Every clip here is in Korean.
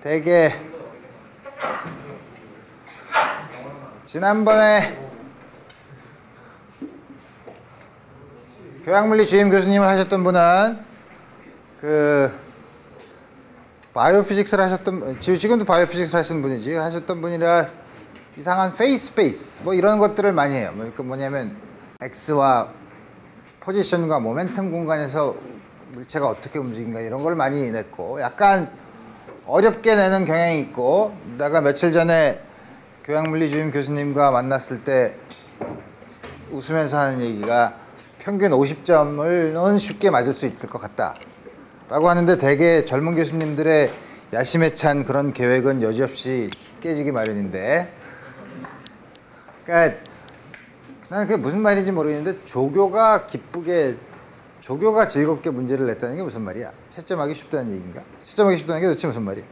되게 지난번에 교양물리 주임 교수님을 하셨던 분은 바이오피직스를 하셨던, 지금도 바이오피직스를 하시는 분이지, 하셨던 분이라 이상한 페이스 스페이스 뭐 이런 것들을 많이 해요. 그 뭐냐면 X와 포지션과 모멘텀 공간에서 물체가 어떻게 움직인가 이런 걸 많이 냈고, 약간 어렵게 내는 경향이 있고, 내가 며칠 전에 교양물리 주임 교수님과 만났을 때 웃으면서 하는 얘기가 평균 50점은 쉽게 맞을 수 있을 것 같다 라고 하는데, 되게 젊은 교수님들의 야심에 찬 그런 계획은 여지없이 깨지기 마련인데, 그러니까 나는 그게 무슨 말인지 모르겠는데, 조교가 즐겁게 문제를 냈다는 게 무슨 말이야? 채점하기 쉽다는 얘기인가? 채점하기 쉽다는 게 도대체 무슨 말이야?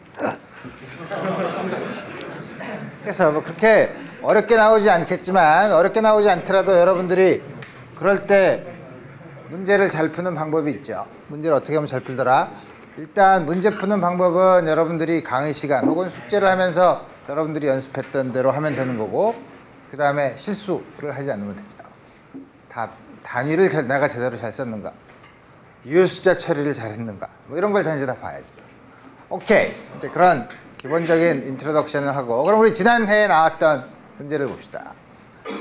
그래서 뭐 그렇게 어렵게 나오지 않겠지만, 어렵게 나오지 않더라도 여러분들이 그럴 때 문제를 잘 푸는 방법이 있죠. 문제를 어떻게 하면 잘 풀더라? 일단 문제 푸는 방법은 여러분들이 강의 시간 혹은 숙제를 하면서 여러분들이 연습했던 대로 하면 되는 거고, 그 다음에 실수를 하지 않으면 되죠. 단위를 내가 제대로 잘 썼는가, 유효수자 처리를 잘 했는가, 뭐 이런 걸 이제 다 봐야죠. 오케이. 이제 그런 기본적인 인트로덕션을 하고, 그럼 우리 지난해에 나왔던 문제를 봅시다.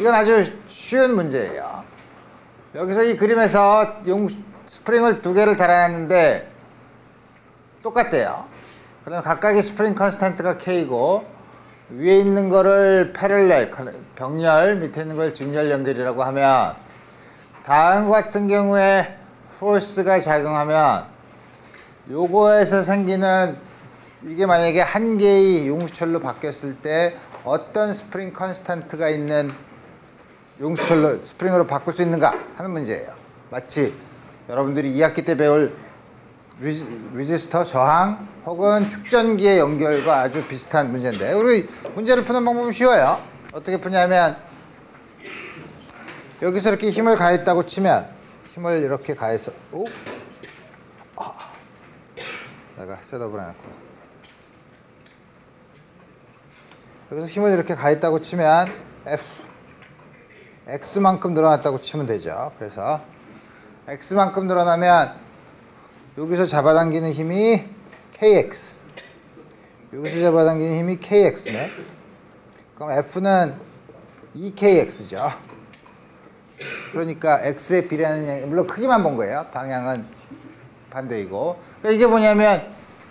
이건 아주 쉬운 문제예요. 여기서 이 그림에서 스프링을 두 개를 달아놨는데 똑같대요. 그다음 각각의 스프링 컨스탄트가 K고, 위에 있는 거를 패럴렐, 병렬, 밑에 있는 걸 직렬 연결이라고 하면, 다음과 같은 경우에 포스가 작용하면 요거에서 생기는, 이게 만약에 한 개의 용수철로 바뀌었을 때 어떤 스프링 컨스탄트가 있는 용수철로 스프링으로 바꿀 수 있는가 하는 문제예요. 마치 여러분들이 2학기 때 배울 리지스터 저항 혹은 축전기의 연결과 아주 비슷한 문제인데, 우리 문제를 푸는 방법은 쉬워요. 어떻게 푸냐면, 여기서 이렇게 힘을 가했다고 치면, 힘을 이렇게 가해서, 내가 셋업을 해놨구나. 여기서 힘을 이렇게 가했다고 치면 X만큼 늘어났다고 치면 되죠. 그래서 X만큼 늘어나면 여기서 잡아당기는 힘이 KX, 여기서 잡아당기는 힘이 KX네. 그럼 F는 2KX죠. 그러니까 X에 비례하는 양이, 물론 크기만 본 거예요. 방향은 반대이고. 그러니까 이게 뭐냐면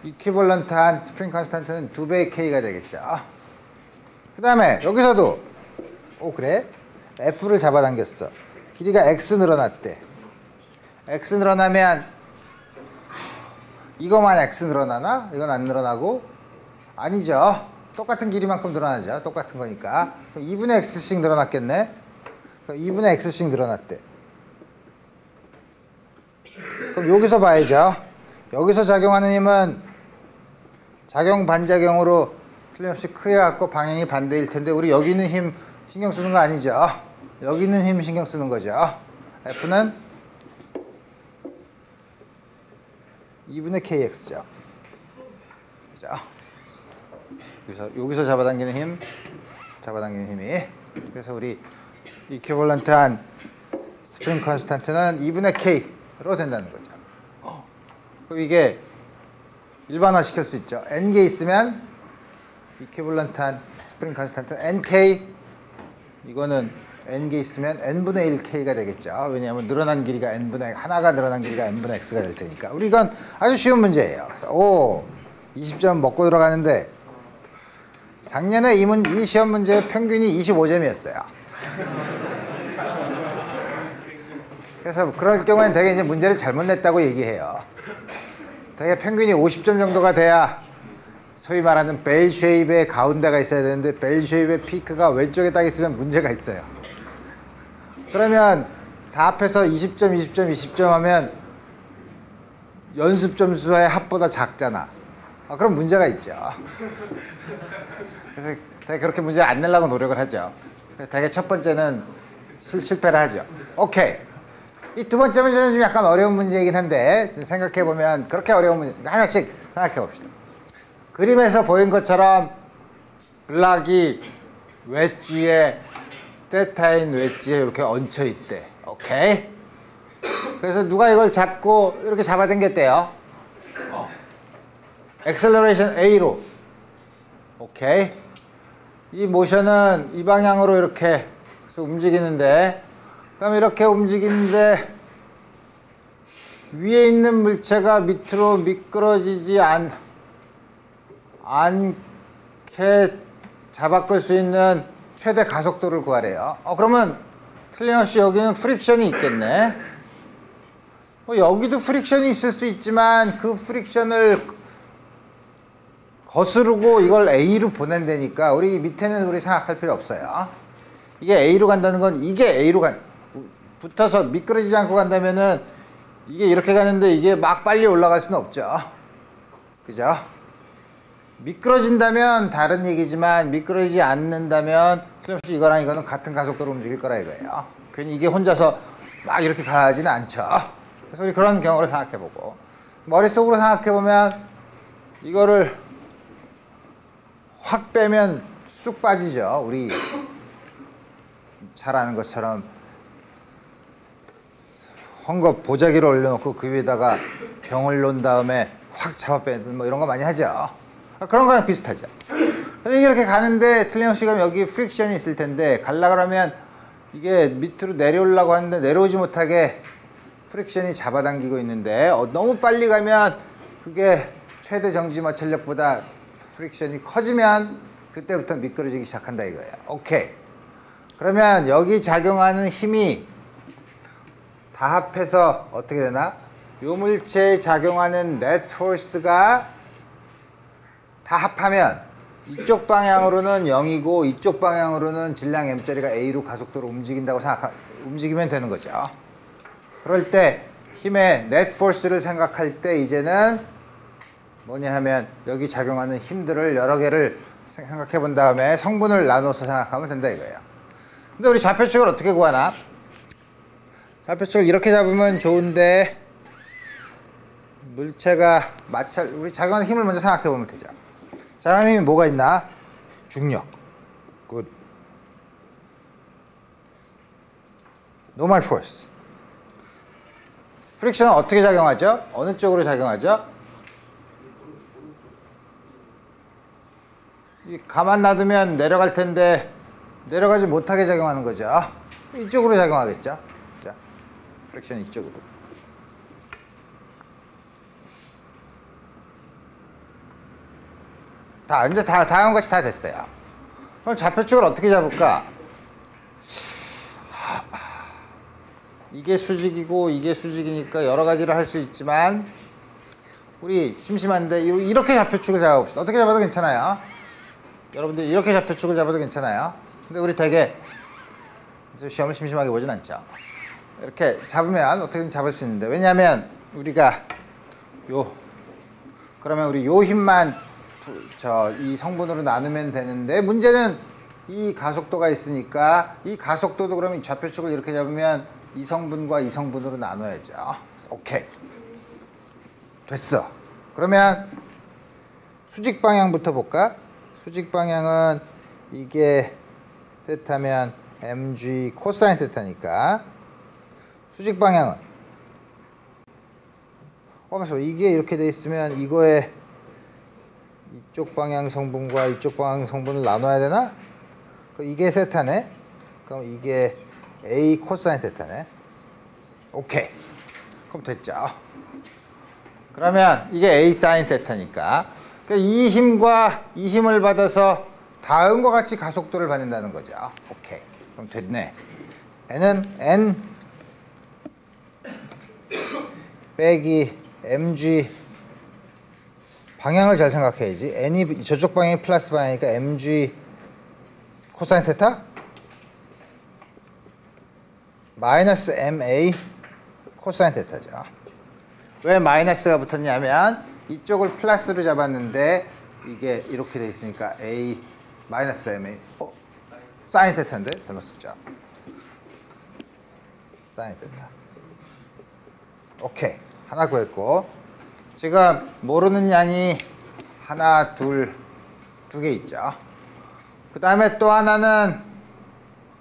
이퀴벌런트한 스프링 컨스탄트는 2배의 K가 되겠죠. 그 다음에 여기서도 그래? F를 잡아당겼어. 길이가 X 늘어났대. X 늘어나면 이거만 X 늘어나나? 이건 안 늘어나고? 아니죠. 똑같은 길이만큼 늘어나죠. 똑같은 거니까. 그럼 2분의 X씩 늘어났겠네? 그럼 2분의 X씩 늘어났대. 그럼 여기서 봐야죠. 여기서 작용하는 힘은 작용 반작용으로 틀림없이 크여갖고 방향이 반대일 텐데, 우리 여기 있는 힘 신경 쓰는 거 아니죠. 여기 있는 힘 신경 쓰는 거죠. F는 2분의 KX죠. 그죠? 여기서 잡아당기는 힘이. 그래서 우리 이퀴벌런트한 스프링 컨스탄트는 2분의 K로 된다는 거죠. 그럼 이게 일반화 시킬 수 있죠. N개 있으면 이퀴벌런트한 스프링 컨스탄트 NK, 이거는 N개 있으면 N분의 1K가 되겠죠. 왜냐하면 늘어난 길이가 하나가 늘어난 길이가 N분의 X가 될 테니까. 우리 이건 아주 쉬운 문제예요. 그래서 20점 먹고 들어가는데, 작년에 이 시험 문제의 평균이 25점이었어요. 그래서 그럴 경우에는 되게 이제 문제를 잘못 냈다고 얘기해요. 되게 평균이 50점 정도가 돼야 소위 말하는 벨 쉐입의 가운데가 있어야 되는데, 벨 쉐입의 피크가 왼쪽에 딱 있으면 문제가 있어요. 그러면 다 합해서 20점, 20점, 20점 하면 연습 점수의 합보다 작잖아. 그럼 문제가 있죠. 그래서 되게 그렇게 문제 안 내려고 노력을 하죠. 그래서 되게 첫 번째는 실패를 하죠. 오케이. 이 두 번째 문제는 좀 약간 어려운 문제이긴 한데, 생각해보면 그렇게 어려운 문제, 하나씩 생각해봅시다. 그림에서 보인 것처럼 블락이 웨지에 세타인 웨지에 이렇게 얹혀 있대. 오케이? 그래서 누가 이걸 잡고 이렇게 잡아당겼대요. 엑셀러레이션 A로. 오케이? 이 모션은 이 방향으로 이렇게 움직이는데, 그럼 이렇게 움직이는데 위에 있는 물체가 밑으로 미끄러지지 않게 잡아끌 수 있는 최대 가속도를 구하래요. 그러면 틀림없이 여기는 프릭션이 있겠네. 여기도 프릭션이 있을 수 있지만 그 프릭션을 거스르고 이걸 A로 보낸다니까 우리 밑에는 우리 생각할 필요 없어요. 이게 A로 간다는 건 이게 A로 붙어서 미끄러지지 않고 간다면은 이게 이렇게 가는데 이게 막 빨리 올라갈 수는 없죠. 그죠? 미끄러진다면 다른 얘기지만 미끄러지지 않는다면 틀림없이 이거랑 이거는 같은 가속도로 움직일 거라 이거예요. 괜히 이게 혼자서 막 이렇게 가지는 않죠. 그래서 우리 그런 경우를 생각해보고 머릿속으로 생각해보면 이거를 확 빼면 쑥 빠지죠. 우리 잘 아는 것처럼 헝겊 보자기를 올려놓고 그 위에다가 병을 놓은 다음에 확 잡아 빼는 뭐 이런 거 많이 하죠. 그런 거랑 비슷하죠. 이렇게 가는데 틀림없이 그럼 여기 프릭션이 있을 텐데 갈라 그러면 이게 밑으로 내려오려고 하는데 내려오지 못하게 프릭션이 잡아당기고 있는데 너무 빨리 가면 그게 최대 정지 마찰력보다 프릭션이 커지면 그때부터 미끄러지기 시작한다 이거예요. 오케이. 그러면 여기 작용하는 힘이 다 합해서 어떻게 되나? 요 물체에 작용하는 넷 포스가 다 합하면 이쪽 방향으로는 0이고 이쪽 방향으로는 질량 m짜리가 a로 가속도로 움직인다고 움직이면 되는 거죠. 그럴 때 힘의 넷 포스를 생각할 때 이제는 뭐냐 하면 여기 작용하는 힘들을 여러 개를 생각해 본 다음에 성분을 나눠서 생각하면 된다 이거예요. 근데 우리 좌표축을 어떻게 구하나? 좌표축을 이렇게 잡으면 좋은데 물체가 우리 작용하는 힘을 먼저 생각해 보면 되죠. 작용하는 힘이 뭐가 있나? 중력. 굿. 노멀 포스. 프릭션은 어떻게 작용하죠? 어느 쪽으로 작용하죠? 가만 놔두면 내려갈 텐데 내려가지 못하게 작용하는 거죠. 이쪽으로 작용하겠죠. 자, 프릭션 이쪽으로. 이제 다음 같이 다 됐어요. 그럼 좌표축을 어떻게 잡을까? 이게 수직이고 이게 수직이니까 여러 가지를 할 수 있지만 우리 심심한데 이렇게 좌표축을 잡아봅시다. 어떻게 잡아도 괜찮아요. 여러분들 이렇게 좌표축을 잡아도 괜찮아요. 근데 우리 되게 시험을 심심하게 보진 않죠. 이렇게 잡으면 어떻게든 잡을 수 있는데 왜냐하면 우리가 그러면 우리 요 힘만 이 성분으로 나누면 되는데 문제는 이 가속도가 있으니까 이 가속도도 그러면 좌표축을 이렇게 잡으면 이 성분과 이 성분으로 나눠야죠. 오케이. 됐어. 그러면 수직 방향부터 볼까? 수직 방향은 이게 θ면 mg 코사인 θ니까 수직 방향은 이게 이렇게 돼 있으면 이거에 이쪽 방향 성분과 이쪽 방향 성분을 나눠야 되나? 이게 θ네. 그럼 이게 a 코사인 θ네. 오케이. 그럼 됐죠. 그러면 이게 a 사인 θ니까 이 힘과 이 힘을 받아서 다음과 같이 가속도를 받는다는 거죠. 오케이. 그럼 됐네. n은 n 빼기 mg 방향을 잘 생각해야지. n이 저쪽 방향이 플러스 방향이니까 mg 코사인 θ 마이너스 ma 코사인 θ죠. 왜 마이너스가 붙었냐면 이쪽을 플러스로 잡았는데 이게 이렇게 돼 있으니까 a 마이너스 ma 사인 θ인데 잘못 썼죠. 사인 θ. 오케이. 하나 구했고 지금 모르는 양이 하나, 둘, 두 개 있죠. 그 다음에 또 하나는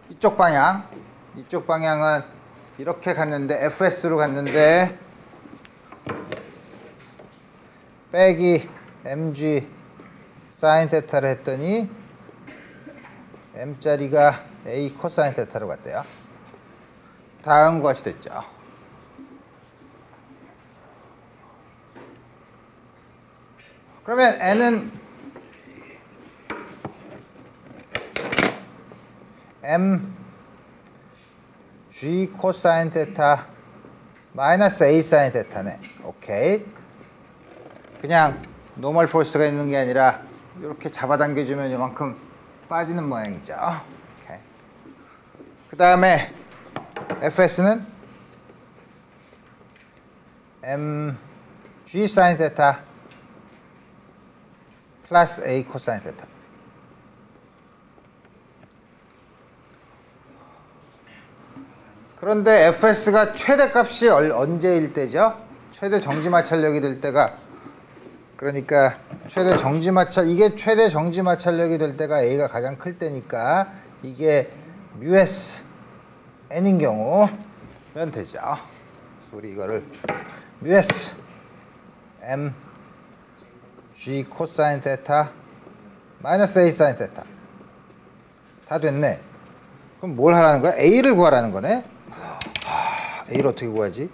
이쪽 방향. 이쪽 방향은 이렇게 갔는데 fs로 갔는데 빼기 mg 사인 테타를 했더니 m짜리가 a 코사인 테타로 갔대요. 다음과 같이 됐죠. 그러면 n은 m g 코사인 테타 마이너스 a 사인 테타네. 오케이. 그냥 노멀 포스가 있는 게 아니라 이렇게 잡아당겨주면 이만큼 빠지는 모양이죠. 오케이. 그 다음에 fs는 mg 사인 테타 플러스 a 코사인 테타. 그런데 fs가 최대값이 언제일 때죠? 최대 정지마찰력이 될 때가, 그러니까 최대 정지마찰, 이게 최대 정지마찰력이 될 때가 a가 가장 클 때니까 이게 µs n인 경우면 되죠. 그래서 우리 이거를 µs m g 코사인 테타 마이너스 a 사인 테타 다 됐네. 그럼 뭘 하라는 거야? a를 구하라는 거네. a를 어떻게 구하지?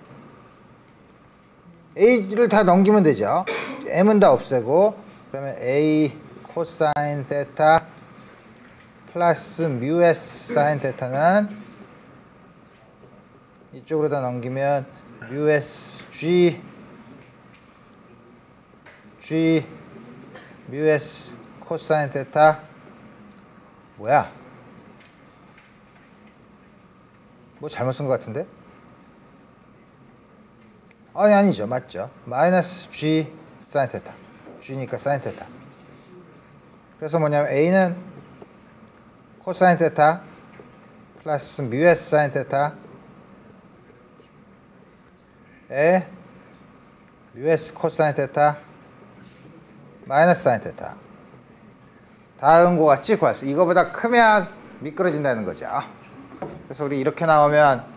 a를 다 넘기면 되죠. m은 다 없애고, 그러면 a 코사인 테타 플러스 µs 사인 테타는 이쪽으로 다 넘기면 µs g µs 코사인 테타 뭐야? 뭐 잘못 쓴 것 같은데? 아니죠. 맞죠. 마이너스 g 사인 테타. g니까 사인 테타. 그래서 뭐냐면 a는 코사인 테타 플러스 µs 사인 테타 에 µs 코사인 테타 마이너스 사인 테타. 다음과 같이 구할 수. 이거보다 크면 미끄러진다는 거죠. 그래서 우리 이렇게 나오면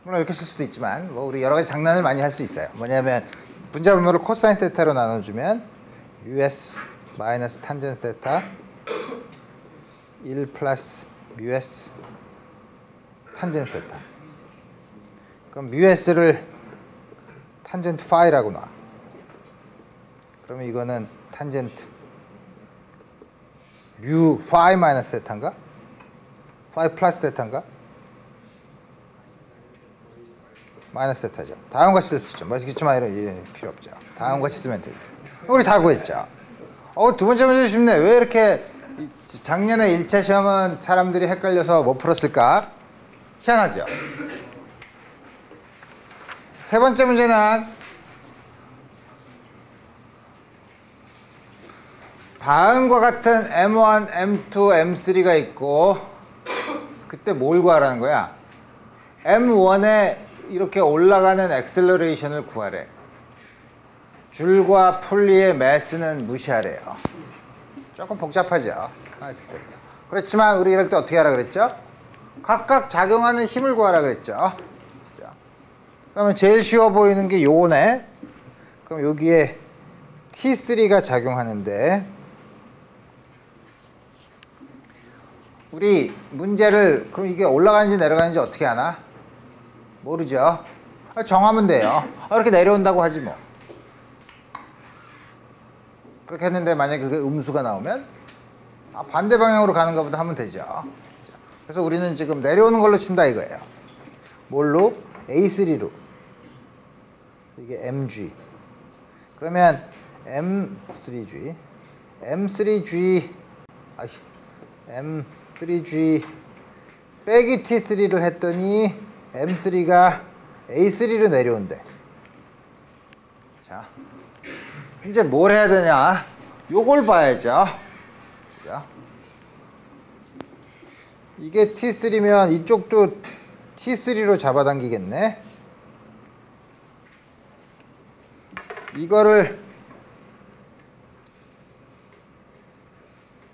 물론 이렇게 쓸 수도 있지만 뭐 우리 여러 가지 장난을 많이 할 수 있어요. 뭐냐면 분자분모를 코사인 테타로 나눠주면 µs 마이너스 탄젠트 테타 1 플러스 µs 탄젠트 테타. 그럼 µs를 탄젠트 파이라고 놔. 그러면 이거는 탄젠트 뮤 파이 마이너스 테타인가? 파이 플러스 테타인가? 마이너스 테타죠. 다음과 같이 쓸 수 있죠. 그렇지만 이런 필요 없죠. 다음과 같이 쓰면 돼요. 우리 다 구했죠. 두 번째 문제 쉽네. 왜 이렇게 작년에 1차 시험은 사람들이 헷갈려서 못 풀었을까? 희한하죠. 세 번째 문제는 다음과 같은 M1, M2, M3가 있고 그때 뭘 구하라는 거야? M1에 이렇게 올라가는 엑셀러레이션을 구하래. 줄과 풀리의 매스는 무시하래요. 조금 복잡하죠. 그렇지만 우리 이럴 때 어떻게 하라 그랬죠? 각각 작용하는 힘을 구하라 그랬죠. 그러면 제일 쉬워 보이는 게 요거네. 그럼 여기에 T3가 작용하는데 우리 문제를 그럼 이게 올라가는지 내려가는지 어떻게 하나? 모르죠. 정하면 돼요. 이렇게 내려온다고 하지 뭐. 그렇게 했는데 만약에 그게 음수가 나오면 반대 방향으로 가는 것보다 하면 되죠. 그래서 우리는 지금 내려오는 걸로 친다 이거예요. 뭘로? A3로. 이게 mg. 그러면 m3g m3g 빼기 t3를 했더니 m3가 a3로 내려온대. 자, 이제 뭘 해야 되냐? 요걸 봐야죠. 이게 t3면 이쪽도 t3로 잡아당기겠네. 이거를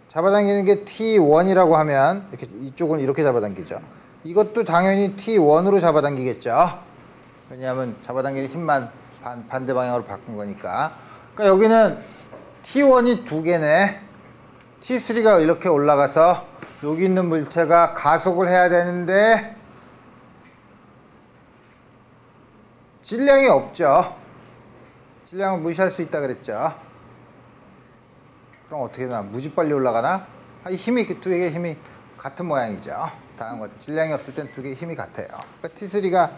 잡아당기는 게 T1이라고 하면 이렇게 이쪽은 이렇게 잡아당기죠. 이것도 당연히 T1으로 잡아당기겠죠. 왜냐하면 잡아당기는 힘만 반대 방향으로 바꾼 거니까. 그러니까 여기는 T1이 두 개네. T3가 이렇게 올라가서 여기 있는 물체가 가속을 해야 되는데 질량이 없죠. 질량을 무시할 수 있다 그랬죠. 그럼 어떻게 되나? 무지 빨리 올라가나? 이 힘이, 두 개의 힘이 같은 모양이죠. 다른 것, 질량이 없을 땐 두 개의 힘이 같아요. 그러니까 T3가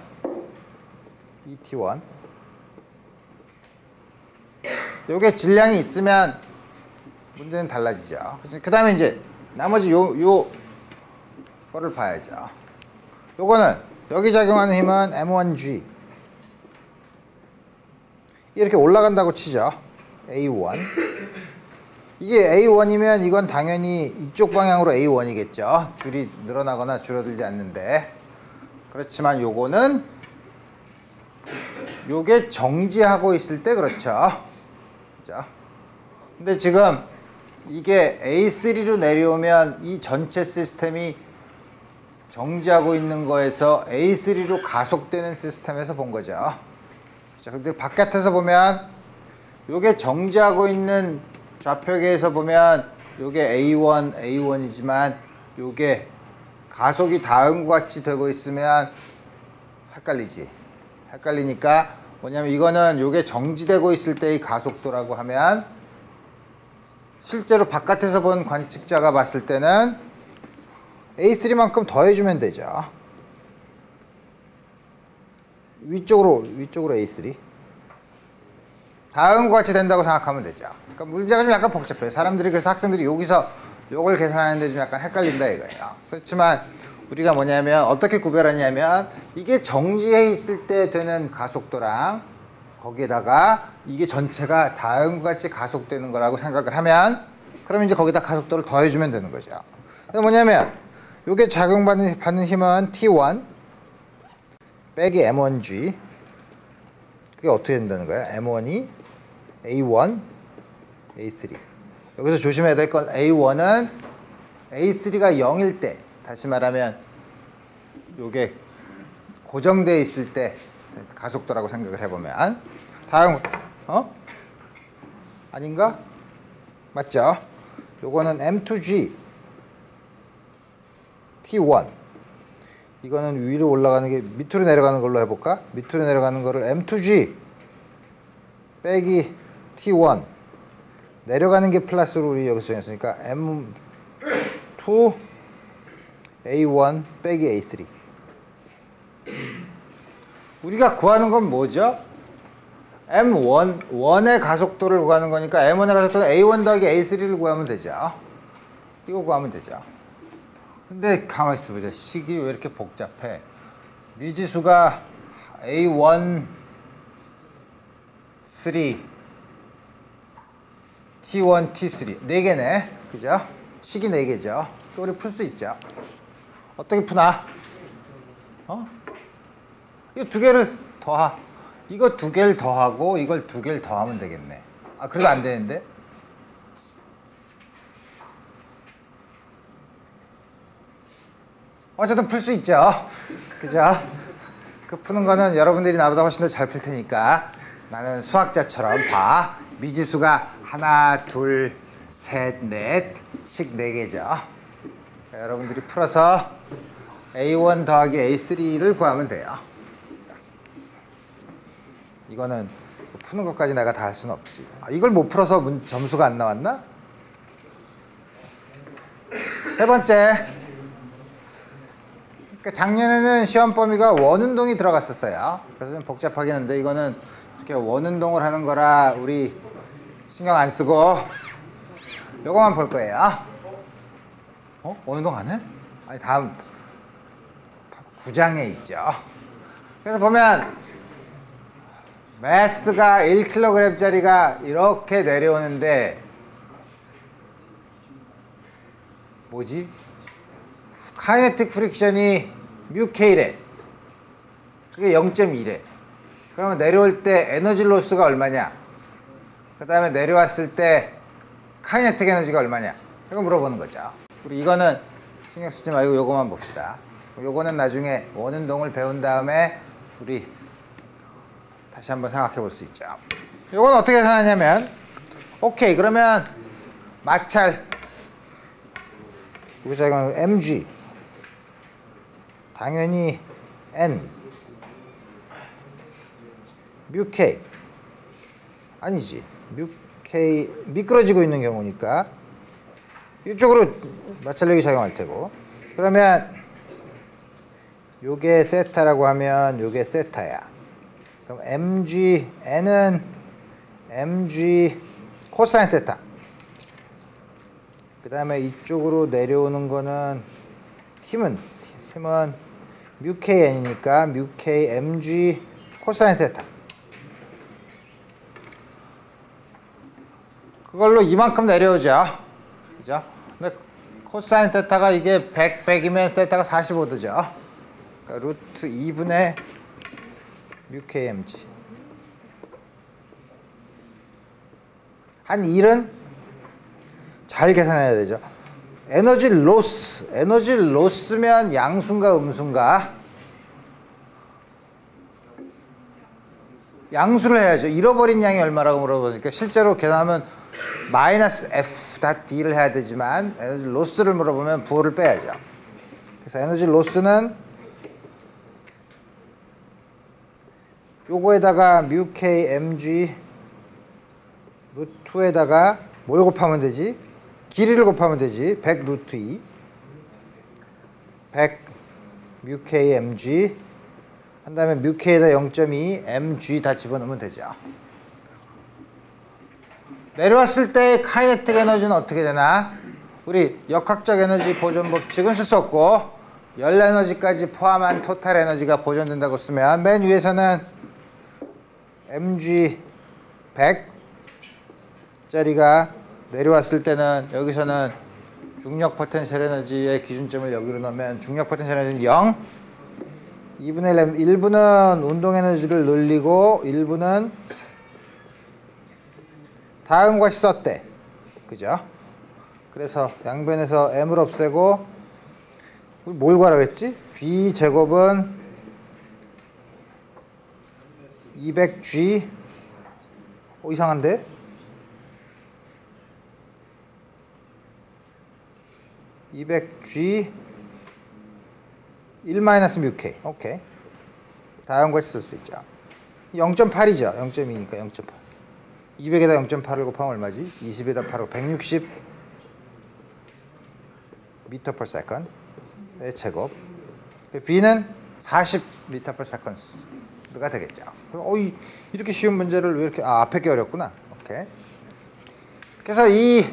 ET1. 요게 질량이 있으면 문제는 달라지죠. 그 다음에 이제 나머지 요 거를 봐야죠. 요거는 여기 작용하는 힘은 M1G. 이렇게 올라간다고 치죠. A1. 이게 A1이면 이건 당연히 이쪽 방향으로 A1이겠죠. 줄이 늘어나거나 줄어들지 않는데. 그렇지만 요거는 요게 정지하고 있을 때 그렇죠. 그죠? 근데 지금 이게 A3로 내려오면 이 전체 시스템이 정지하고 있는 거에서 A3로 가속되는 시스템에서 본 거죠. 자, 근데 바깥에서 보면 요게 정지하고 있는 좌표계에서 보면 요게 A1이지만 요게 가속이 다음과 같이 되고 있으면 헷갈리지. 헷갈리니까 뭐냐면 이거는 요게 정지되고 있을 때의 가속도라고 하면 실제로 바깥에서 본 관측자가 봤을 때는 A3만큼 더해주면 되죠. 위쪽으로 A3. 다음과 같이 된다고 생각하면 되죠. 그러니까 문제가 좀 약간 복잡해요. 사람들이, 그래서 학생들이 여기서 요걸 계산하는데 좀 약간 헷갈린다 이거예요. 그렇지만 우리가 뭐냐면 어떻게 구별하냐면 이게 정지해 있을 때 되는 가속도랑 거기에다가 이게 전체가 다음과 같이 가속되는 거라고 생각을 하면 그럼 이제 거기다 가속도를 더해주면 되는 거죠. 그래서 뭐냐면 요게 작용받는 힘은 T1 빼기 M1G. 그게 어떻게 된다는 거야? M1이 A1, A3. 여기서 조심해야 될 건 A1은 A3가 0일 때, 다시 말하면 요게 고정되어 있을 때 가속도라고 생각을 해보면 다음, 아닌가? 맞죠? 요거는 M2G T1. 이거는 위로 올라가는 게 밑으로 내려가는 걸로 해볼까? 밑으로 내려가는 거를 M2G 빼기 T1. 내려가는 게 플러스로 우리 여기서 정했으니까 M2 A1 빼기 A3. 우리가 구하는 건 뭐죠? M1의 가속도를 구하는 거니까 M1의 가속도는 A1 더하기 A3를 구하면 되죠. 이거 구하면 되죠. 근데 가만히 있어보자. 식이 왜 이렇게 복잡해? 미지수가 A1, 3, T1, T3 4개네. 그죠? 식이 4개죠. 우리 풀 수 있죠. 어떻게 푸나? 이거 두 개를 이거 두 개를 더하고 이걸 두 개를 더하면 되겠네. 아, 그래도 안 되는데? 어쨌든 풀 수 있죠. 그죠? 그 푸는 거는 여러분들이 나보다 훨씬 더 잘 풀 테니까 나는 수학자처럼 봐. 미지수가 하나, 둘, 셋, 넷씩 4개죠. 여러분들이 풀어서 A1 더하기 A3를 구하면 돼요. 이거는 푸는 것까지 내가 다 할 수는 없지. 아, 이걸 못 풀어서 점수가 안 나왔나? 세 번째. 그러니까 작년에는 시험 범위가 원운동이 들어갔었어요. 그래서 좀 복잡하긴 한데 이거는 이렇게 원운동을 하는 거라 우리 신경 안 쓰고 요거만 볼 거예요. 원운동 안 해? 아니, 다음 9장에 있죠. 그래서 보면 매스가 1kg짜리가 이렇게 내려오는데 뭐지? 카이네틱 프릭션이 μk래. 그게 0.2래. 그러면 내려올 때 에너지 로스가 얼마냐? 그 다음에 내려왔을 때 카이네틱 에너지가 얼마냐 이거 물어보는 거죠. 우리 이거는 신경 쓰지 말고 요거만 봅시다. 요거는 나중에 원운동을 배운 다음에 우리 다시 한번 생각해 볼 수 있죠. 요건 어떻게 생각하냐면 오케이 그러면 마찰 여기서 이건 mg 당연히 n μk 아니지 μk 미끄러지고 있는 경우니까 이쪽으로 마찰력이 작용할 테고 그러면 요게 세타라고 하면 요게 세타야. 그럼 mg n은 mg 코사인 세타 그 다음에 이쪽으로 내려오는 거는 힘은 μkn이니까 μk mg 코사인 세타 그걸로 이만큼 내려오죠. 그죠? 근데 코사인 세타가 이게 100이면 세타가 45도죠. 그러니까 루트 2분의 μkmg 한 1은 잘 계산해야 되죠. 에너지 로스면 양수인가 음수인가? 양수를 해야죠. 잃어버린 양이 얼마라고 물어보니까 실제로 계산하면 마이너스 f.d를 해야 되지만 에너지 로스를 물어보면 부호를 빼야죠. 그래서 에너지 로스는 요거에다가 μkmg 루트에다가 뭘 곱하면 되지? 길이를 곱하면 되지. 100 루트 2 100 μkmg 한 다음에 μk에다 0.2 mg 다 집어넣으면 되죠. 내려왔을 때 카이네틱 에너지는 어떻게 되나? 우리 역학적 에너지 보존 법칙은 쓸 수 없고 열 에너지까지 포함한 토탈 에너지가 보존된다고 쓰면 맨 위에서는 mg 100짜리가 내려왔을 때는 여기서는 중력 포텐셜 에너지의 기준점을 여기로 넣으면 중력 포텐셜 에너지는 0 2분의 1부는 운동 에너지를 늘리고 1부는 다음과 같이 썼대. 그죠? 그래서 양변에서 m을 없애고 뭘 구하라 그랬지? b 제곱은 200g 이상한데? 200g 1-μk 오케이. 다음과 같이 쓸 수 있죠. 0.8이죠. 0.2니까 0.8 200에다 0.8을 곱하면 얼마지? 20에다 8을 160 m per second의 제곱 V는 40 m per second가 되겠죠. 이렇게 쉬운 문제를 왜 이렇게 앞에 게 어렵구나. 오케이. 그래서 이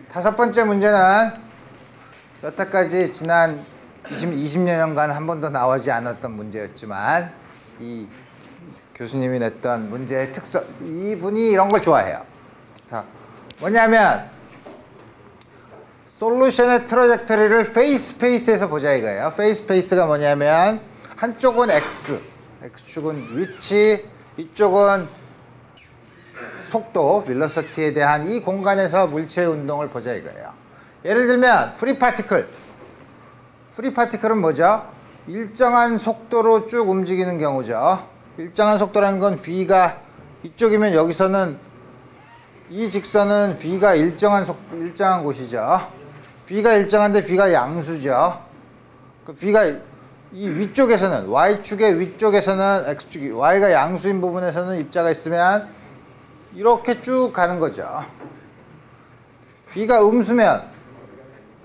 5번째 문제는 여태까지 지난 20년간 한 번도 나오지 않았던 문제였지만 이 교수님이 냈던 문제의 특성, 이분이 이런 걸 좋아해요. 그래서 뭐냐면 솔루션의 트러젝터리를 페이스 스페이스에서 보자 이거예요. 페이스 스페이스가 뭐냐면 한쪽은 x축은 위치, 이쪽은 속도, 벨로시티에 대한 이 공간에서 물체의 운동을 보자 이거예요. 예를 들면 프리 파티클은 뭐죠? 일정한 속도로 쭉 움직이는 경우죠. 일정한 속도라는 건 V가 이쪽이면 여기서는 이 직선은 V가 일정한 곳이죠. V가 일정한데 V가 양수죠. 그 V가 이 위쪽에서는 Y축의 위쪽에서는 X축이 Y가 양수인 부분에서는 입자가 있으면 이렇게 쭉 가는 거죠. V가 음수면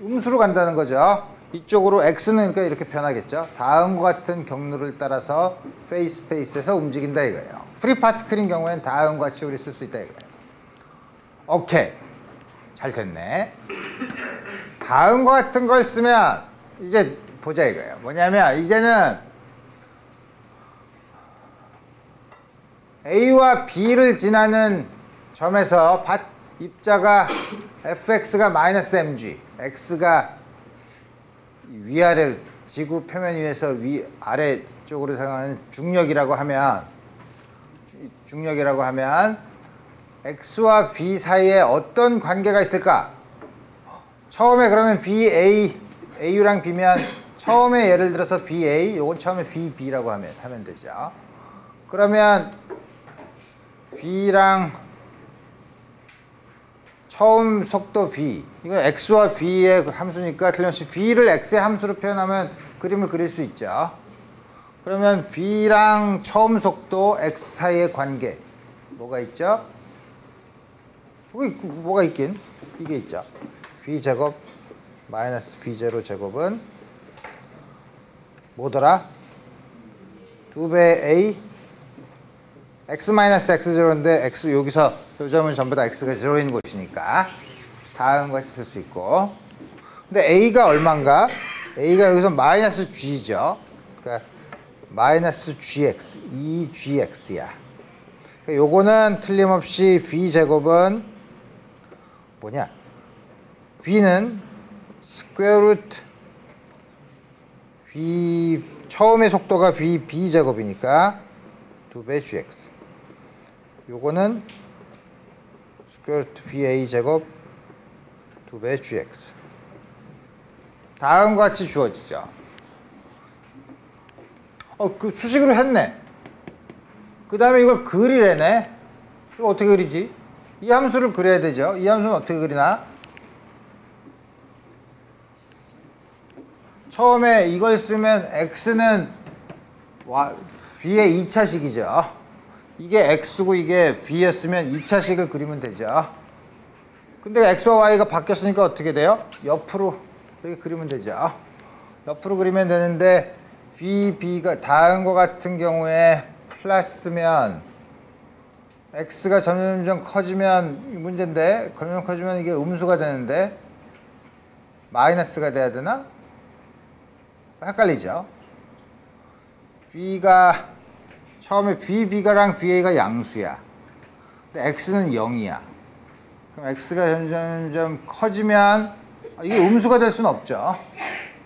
음수로 간다는 거죠. 이쪽으로 X는 그러니까 이렇게 변하겠죠. 다음과 같은 경로를 따라서 페이스 스페이스에서 움직인다 이거예요. 프리 파티클인 경우에는 다음과 같이 우리 쓸 수 있다 이거예요. 오케이. 잘 됐네. 다음과 같은 걸 쓰면 이제 보자 이거예요. 뭐냐면 이제는 A와 B를 지나는 점에서 입자가 fx가 마이너스 mg, x가 위아래 지구 표면 위에서 위아래 쪽으로 생각하는 중력이라고 하면 x와 v 사이에 어떤 관계가 있을까? 처음에 그러면 au랑 b면 처음에 예를 들어서 va, 요건 처음에 vb라고 하면 되죠. 그러면 v랑 처음 속도 v, 이건 x와 v의 함수니까 틀림없이 v를 x의 함수로 표현하면 그림을 그릴 수 있죠. 그러면 v랑 처음 속도 x 사이의 관계 뭐가 있죠? 뭐가 있긴? 이게 있죠. v 제곱 마이너스 v0 제곱은 뭐더라? 2배 a x 마이너스 x0인데 x 여기서 요 점은 전부 다 x가 0인 곳이니까 다음 것이 쓸 수 있고, 근데 a가 얼마인가? a가 여기서 마이너스 g죠. 그러니까 마이너스 gx, 2gx야. 그러니까 요거는 틀림없이 v 제곱은 뭐냐? v는 스퀘어 루트 v 처음의 속도가 v 제곱이니까 2배 gx. 요거는 스퀘어 루트 va 제곱 2배 gx. 다음과 같이 주어지죠. 그 수식으로 했네. 그 다음에 이걸 그리래네. 이거 어떻게 그리지? 이 함수를 그려야 되죠. 이 함수는 어떻게 그리나? 처음에 이걸 쓰면 x는 v의 2차식이죠. 이게 x고 이게 v였으면 2차식을 그리면 되죠. 근데 x와 y가 바뀌었으니까 어떻게 돼요? 옆으로 이렇게 그리면 되죠. 옆으로 그리면 되는데 vb가 다음과 같은 경우에 플러스면 x가 점점 커지면 문제인데, 점점 커지면 이게 음수가 되는데 마이너스가 돼야 되나? 헷갈리죠. v가 처음에 vb가랑 va가 양수야. 근데 x는 0이야. 그럼 x가 점점 커지면 이게 음수가 될 수는 없죠.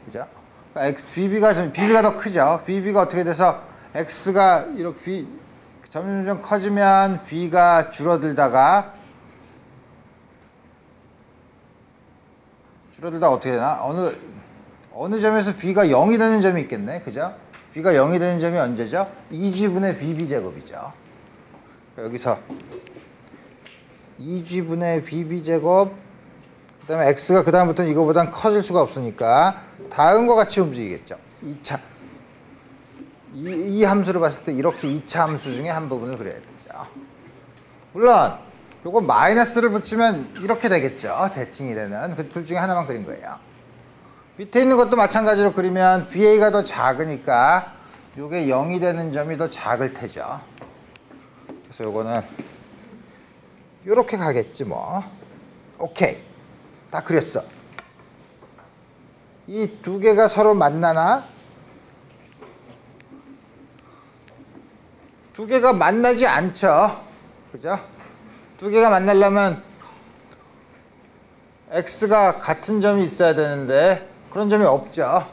그죠? 그러니까 vb가 더 크죠. vb가 어떻게 돼서 x가 이렇게 점점 커지면 v가 줄어들다가 어떻게 되나? 어느 점에서 v가 0이 되는 점이 있겠네. 그죠? v가 0이 되는 점이 언제죠? 2g분의 vb 제곱이죠. 그러니까 여기서 2g분의 vb 제곱, 그 다음에 x가 그 다음부터는 이거보단 커질 수가 없으니까 다음과 같이 움직이겠죠. 2차. 이 함수를 봤을 때 이렇게 2차 함수 중에 한 부분을 그려야 되죠. 물론 요거 마이너스를 붙이면 이렇게 되겠죠. 대칭이 되는 그 둘 중에 하나만 그린 거예요. 밑에 있는 것도 마찬가지로 그리면 VA가 더 작으니까 요게 0이 되는 점이 더 작을 테죠. 그래서 요거는 요렇게 가겠지 뭐. 오케이. 다 그렸어. 이 두 개가 서로 만나나? 두 개가 만나지 않죠. 그죠? 두 개가 만나려면 x가 같은 점이 있어야 되는데 그런 점이 없죠.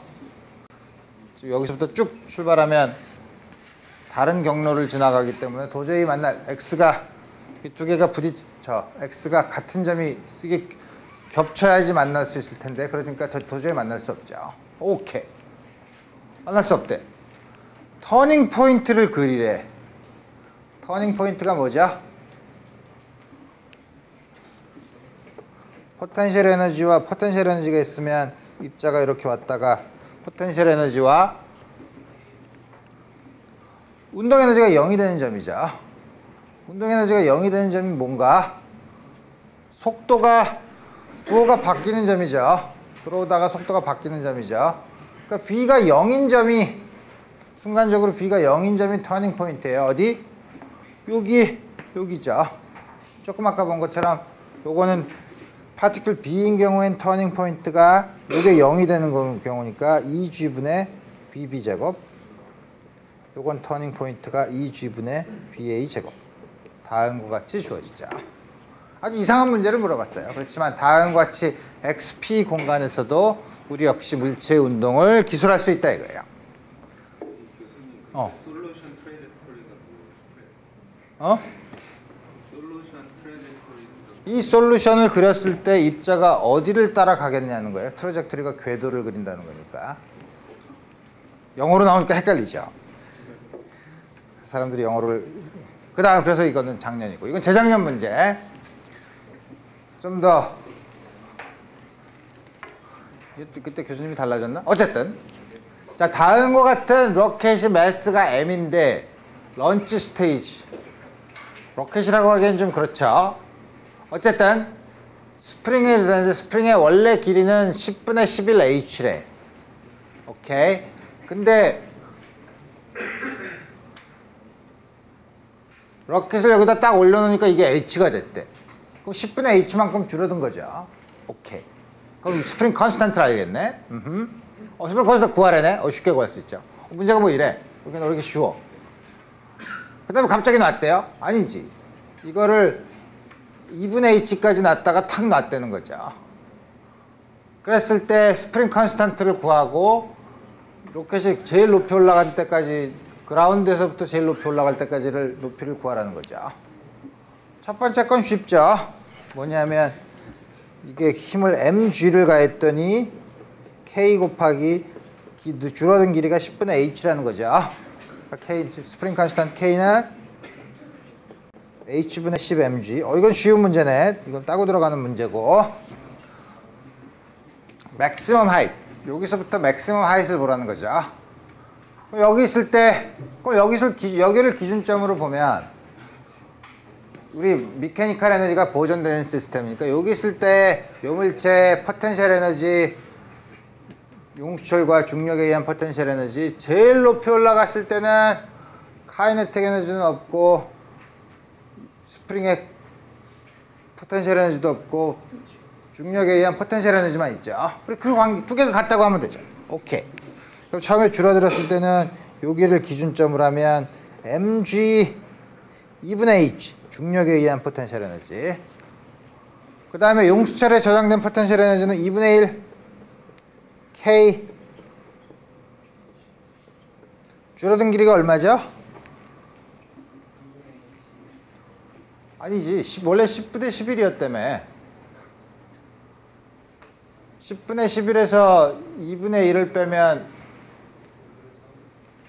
지금 여기서부터 쭉 출발하면 다른 경로를 지나가기 때문에 도저히 x가 이 두 개가 x가 같은 점이 이게 겹쳐야지 만날 수 있을 텐데 그러니까 도저히 만날 수 없죠. 오케이. 만날 수 없대. 터닝 포인트를 그리래. 터닝 포인트가 뭐죠? 포텐셜 에너지와 포텐셜 에너지가 있으면 입자가 이렇게 왔다가 포텐셜 에너지와 운동 에너지가 0이 되는 점이죠. 운동 에너지가 0이 되는 점이 뭔가? 속도가 부호가 바뀌는 점이죠. 들어오다가 속도가 바뀌는 점이죠. 그러니까 V가 0인 점이 순간적으로 V가 0인 점이 터닝 포인트예요. 어디? 여기죠. 조금 아까 본 것처럼 요거는 파티클 B인 경우엔 터닝 포인트가 요게 0이 되는 경우니까 2G분의 VB 제곱, 요건 터닝 포인트가 2G분의 VA 제곱. 다음과 같이 주어지죠. 아주 이상한 문제를 물어봤어요. 그렇지만 다음과 같이 XP 공간에서도 우리 역시 물체의 운동을 기술할 수 있다 이거예요. 솔루션 트레이젝토리가 어? 솔루션 트레이젝토리 이 솔루션을 그렸을 때 입자가 어디를 따라가겠냐는 거예요. 트라젝토리가 궤도를 그린다는 거니까. 영어로 나오니까 헷갈리죠. 사람들이 영어를 그 다음 그래서 이거는 작년이고 이건 재작년 문제. 좀 더 그때 교수님이 달라졌나? 어쨌든 자 다음과 같은 로켓의 매스가 m인데 런치 스테이지 로켓이라고 하기엔 좀 그렇죠. 어쨌든 스프링이 되는데 스프링의 원래 길이는 10분의 11h래. 오케이. 근데 로켓을 여기다 딱 올려놓으니까 이게 h가 됐대. 그럼 10분의 h만큼 줄어든 거죠. 오케이. 그럼 이 스프링 컨스탄트를 알겠네. 스프링 컨스탄트 구하래네. 쉽게 구할 수 있죠. 문제가 뭐 이래. 여기는 이렇게 쉬워. 그 다음에 갑자기 놨대요? 아니지. 이거를 2분의 h까지 놨다가 탁 놨다는 거죠. 그랬을 때 스프링 컨스탄트를 구하고 로켓이 제일 높이 올라갈 때까지 그라운드에서부터 제일 높이 올라갈 때까지를 높이를 구하라는 거죠. 첫 번째 건 쉽죠. 뭐냐면 이게 힘을 mg를 가했더니 k 곱하기 줄어든 길이가 10분의 h라는 거죠. K, 스프링 컨스탄트 k는 h분의 10mg. 이건 쉬운 문제네. 이건 따고 들어가는 문제고. 맥시멈 하이트. 여기서부터 맥시멈 하이트를 보라는 거죠. 여기 있을 때, 여기를 기준점으로 보면 우리 미케니컬 에너지가 보존되는 시스템이니까 여기 있을 때 요물체 포텐셜 에너지 용수철과 중력에 의한 포텐셜 에너지 제일 높이 올라갔을 때는 카이네틱 에너지는 없고 스프링의 포텐셜 에너지도 없고 중력에 의한 포텐셜 에너지만 있죠. 그리고 그 관계 두 개가 같다고 하면 되죠. 오케이. 그럼 처음에 줄어들었을 때는 여기를 기준점으로 하면 mg 2분의 h 중력에 의한 포텐셜 에너지. 그 다음에 용수철에 저장된 포텐셜 에너지는 2분의 1 k 줄어든 길이가 얼마죠? 아니지. 원래 10분의 11이었다며. 10분의 11에서 2분의 1을 빼면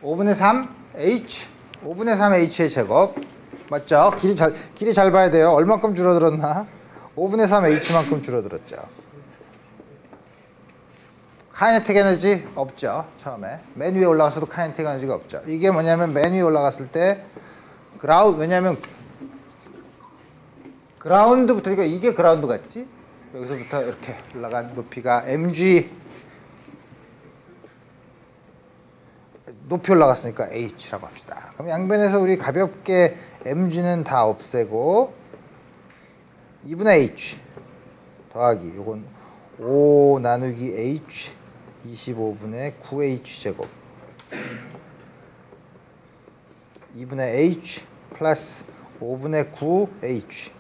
5분의 3 h 5분의 3 h의 제곱 맞죠? 길이 잘 봐야 돼요. 얼만큼 줄어들었나? 5분의 3 h만큼 줄어들었죠. 카이네틱 에너지 없죠. 처음에 맨 위에 올라갔어도 카이네틱 에너지가 없죠. 이게 뭐냐면 맨 위에 올라갔을 때 왜냐면 그라운드부터 그러니까 이게 그라운드 같지? 여기서부터 이렇게 올라간 높이가 mg 높이 올라갔으니까 h라고 합시다. 그럼 양변에서 우리 가볍게 mg는 다 없애고 2분의 h 더하기 요건 5 나누기 h 25분의 9h 제곱 2분의 h 플러스 5분의 9h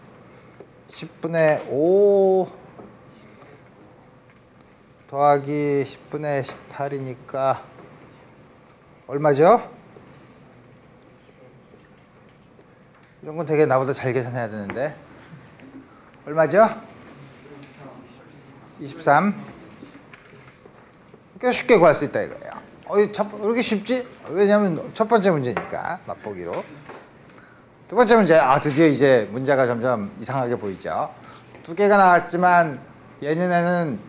10분의 5 더하기 10분의 18이니까 얼마죠? 이런 건 되게 나보다 잘 계산해야 되는데 얼마죠? 23. 꽤 쉽게 구할 수 있다 이거예요. 왜 이렇게 쉽지? 왜냐면 첫 번째 문제니까 맛보기로. 두 번째 문제. 드디어 이제 문제가 점점 이상하게 보이죠. 두 개가 나왔지만 얘네는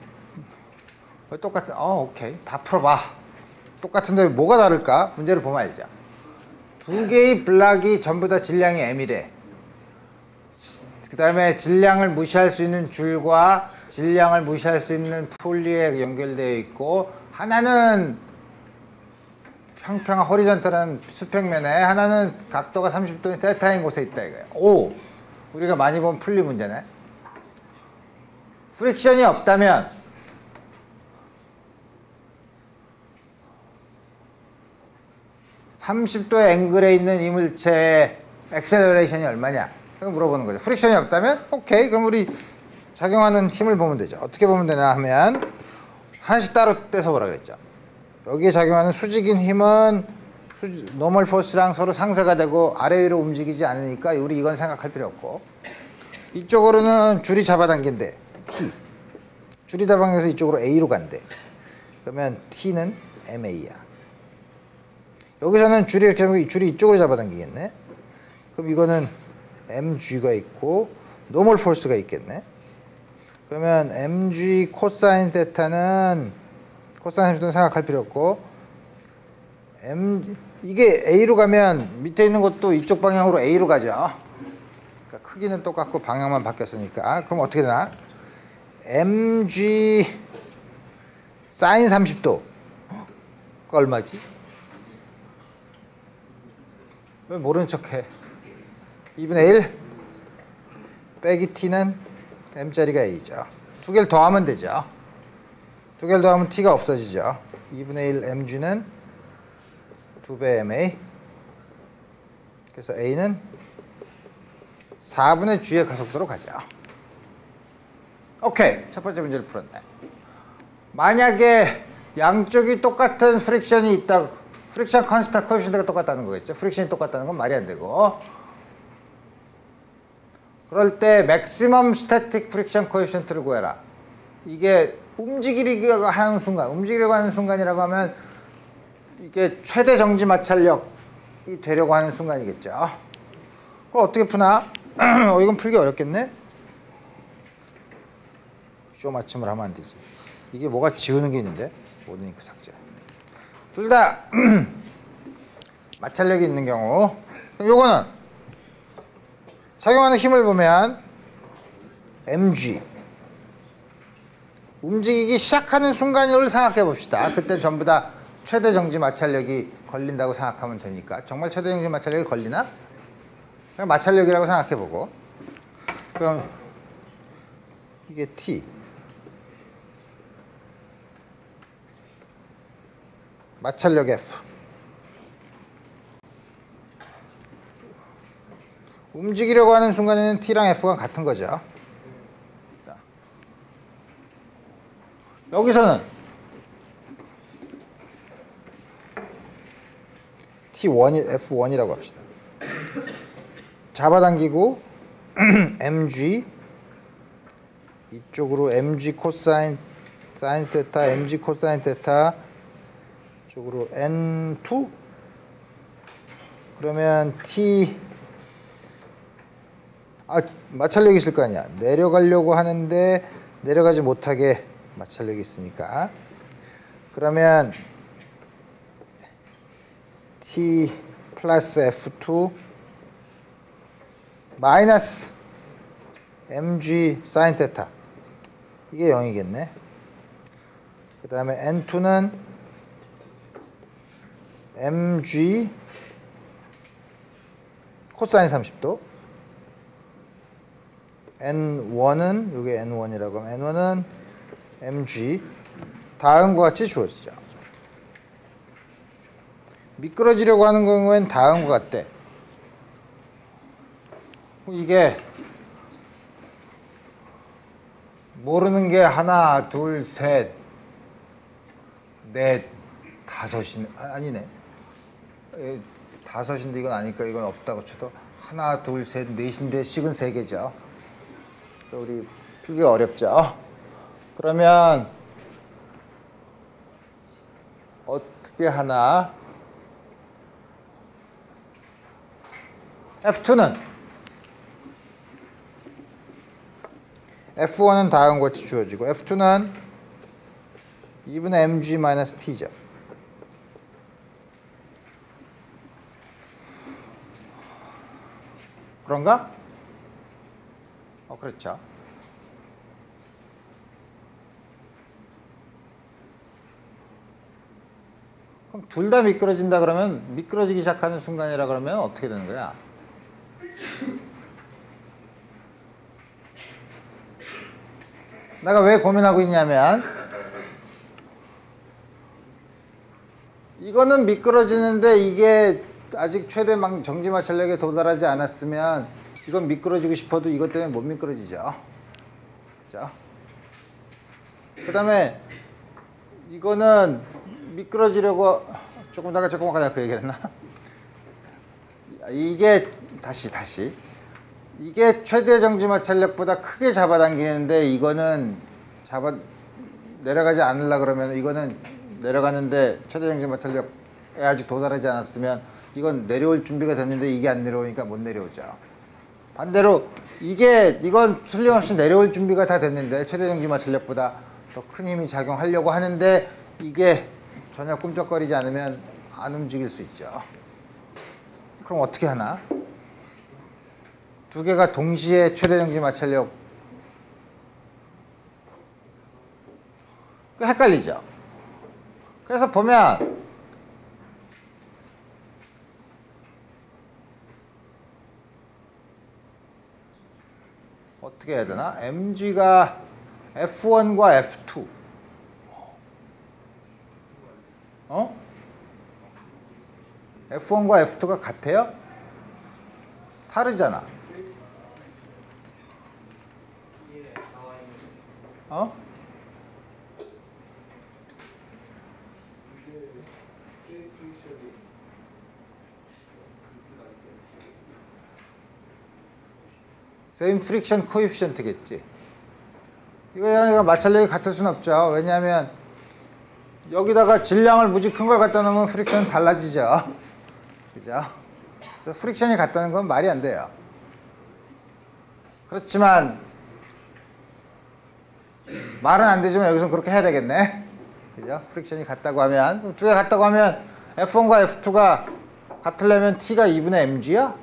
똑같은 오케이 다 풀어봐. 똑같은데 뭐가 다를까? 문제를 보면 알죠. 두 개의 블락이 전부 다 질량이 m이래. 그 다음에 질량을 무시할 수 있는 줄과 질량을 무시할 수 있는 폴리에 연결되어 있고 하나는 평평한 호리전탈한 수평면에 하나는 각도가 30도인 테타인 곳에 있다 이거예요. 우리가 많이 본 풀리 문제네. 프릭션이 없다면 (30도의) 앵글에 있는 이물체의 액셀러레이션이 얼마냐 이거 물어보는 거죠. 프릭션이 없다면 오케이 그럼 우리 작용하는 힘을 보면 되죠. 어떻게 보면 되나 하면 하나씩 따로 떼서 보라 그랬죠. 여기에 작용하는 수직인 힘은 노멀 포스랑 서로 상쇄가 되고 아래 위로 움직이지 않으니까 우리 이건 생각할 필요 없고 이쪽으로는 줄이 잡아당긴대. T. 줄이 잡아당겨서 이쪽으로 A로 간대. 그러면 T는 MA야. 여기서는 줄이 이렇게 하면 줄이 이쪽으로 잡아당기겠네. 그럼 이거는 MG가 있고 노멀 포스가 있겠네. 그러면 MG 코사인 테타는 코사인 함수는 생각할 필요 없고 이게 A로 가면 밑에 있는 것도 이쪽 방향으로 A로 가죠. 그러니까 크기는 똑같고 방향만 바뀌었으니까. 그럼 어떻게 되나? MG 사인 30도 그거 얼마지? 왜 모르는 척해? 2분의 1 빼기 T는 M자리가 A죠. 두 개를 더하면 되죠. 두 개를 더하면 T가 없어지죠. 2분의 1 MG는 2배 MA. 그래서 A는 4분의 G의 가속도로 가죠. 오케이. 첫 번째 문제를 풀었네. 만약에 양쪽이 똑같은 프릭션이 있다, 프릭션 컨스턴트 코에피션트가 똑같다는 거겠죠. 프릭션이 똑같다는 건 말이 안 되고. 그럴 때 맥시멈 스태틱 프릭션 코에피션트를 구해라. 이게 움직이려고 하는 순간이라고 하면 이게 최대 정지 마찰력이 되려고 하는 순간이겠죠. 그걸 어떻게 푸나? 이건 풀기 어렵겠네. 쇼 맞춤을 하면 안 되지. 이게 뭐가 지우는 게 있는데 모든 그 삭제. 둘 다 마찰력이 있는 경우. 그럼 요거는 작용하는 힘을 보면 mg 움직이기 시작하는 순간을 생각해 봅시다. 그때 전부 다 최대 정지 마찰력이 걸린다고 생각하면 되니까. 정말 최대 정지 마찰력이 걸리나? 그냥 마찰력이라고 생각해 보고. 그럼 이게 T 마찰력 F 움직이려고 하는 순간에는 T랑 F가 같은 거죠. 자, 여기서는 T1, F1이라고 합시다. 잡아당기고 mg 이쪽으로 mg 코사인 사인 테타 mg 코사인 테타 쪽으로 n2 그러면 T 마찰력이 있을 거 아니야. 내려가려고 하는데 내려가지 못하게 마찰력이 있으니까. 그러면 T 플러스 F2 마이너스 mg 사인 테타 이게 0이겠네. 그 다음에 n2는 mg 코사인 30도 n1은 이게 n1이라고 하면 n1은 mg 다음과 같이 주어지죠. 미끄러지려고 하는 경우엔 다음과 같대. 이게 모르는 게 하나, 둘, 셋, 넷, 다섯이 아니네. 다섯인데 이건 아니까 이건 없다고 쳐도 하나, 둘, 셋, 넷인데 식은 세 개죠. 우리 풀기가 어렵죠. 그러면 어떻게 하나? F2는 F1은 다음과 같이 주어지고 F2는 2분의 mg 마이너스 t죠. 그런가? 그렇죠. 그럼 둘 다 미끄러진다 그러면 미끄러지기 시작하는 순간이라 그러면 어떻게 되는 거야? 내가 왜 고민하고 있냐면 이거는 미끄러지는데 이게 아직 최대 정지 마찰력에 도달하지 않았으면 이건 미끄러지고 싶어도 이것 때문에 못 미끄러지죠. 그렇죠? 그 다음에 이거는 미끄러지려고 조금 아까 그 얘기를 했나? 이게 다시 이게 최대 정지 마찰력보다 크게 잡아당기는데 이거는 내려가지 않으려 그러면 이거는 내려가는데 최대 정지 마찰력에 아직 도달하지 않았으면 이건 내려올 준비가 됐는데 이게 안 내려오니까 못 내려오죠. 반대로 이건 틀림없이 내려올 준비가 다 됐는데 최대 정지 마찰력보다 더 큰 힘이 작용하려고 하는데 이게 전혀 꿈쩍거리지 않으면 안 움직일 수 있죠. 그럼 어떻게 하나? 두 개가 동시에 최대 정지 마찰력 헷갈리죠. 그래서 보면 어떻게 해야 되나? mg가 f1과 f2 f1과 f2가 같아요? 다르잖아. same friction coefficient겠지. 이거랑 마찰력이 같을 수는 없죠. 왜냐하면 여기다가 질량을 무지 큰 걸 갖다 놓으면 프릭션은 달라지죠. 그죠? 프릭션이 같다는 건 말이 안 돼요. 그렇지만 말은 안 되지만 여기서 그렇게 해야 되겠네. 그죠? 프릭션이 같다고 하면 두 개 같다고 하면 F1과 F2가 같으려면 T가 2분의 mg야?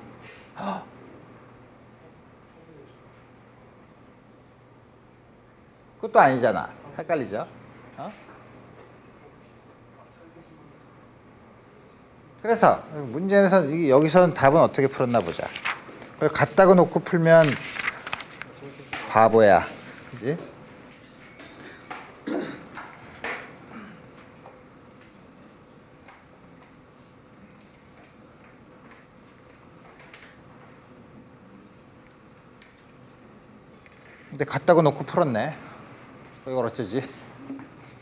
그것도 아니잖아. 헷갈리죠? 그래서 문제에서 여기서는 답은 어떻게 풀었나 보자. 갖다가 놓고 풀면 바보야. 그지? 근데 갖다가 놓고 풀었네. 이걸 어쩌지?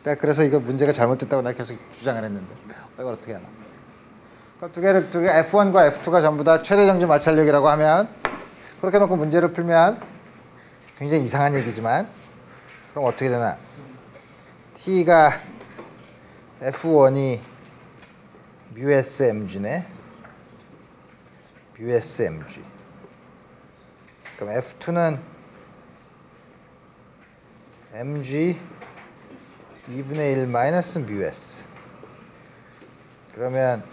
내가 그래서 이거 문제가 잘못됐다고 내가 계속 주장을 했는데 이걸 어떻게 하나? 두 개 F1과 F2가 전부 다 최대 정지 마찰력이라고 하면 그렇게 놓고 문제를 풀면 굉장히 이상한 얘기지만 그럼 어떻게 되나? T가 F1이 μs mg네. μs mg. 그럼 F2는 mg 2분의 1 마이너스 μs. 그러면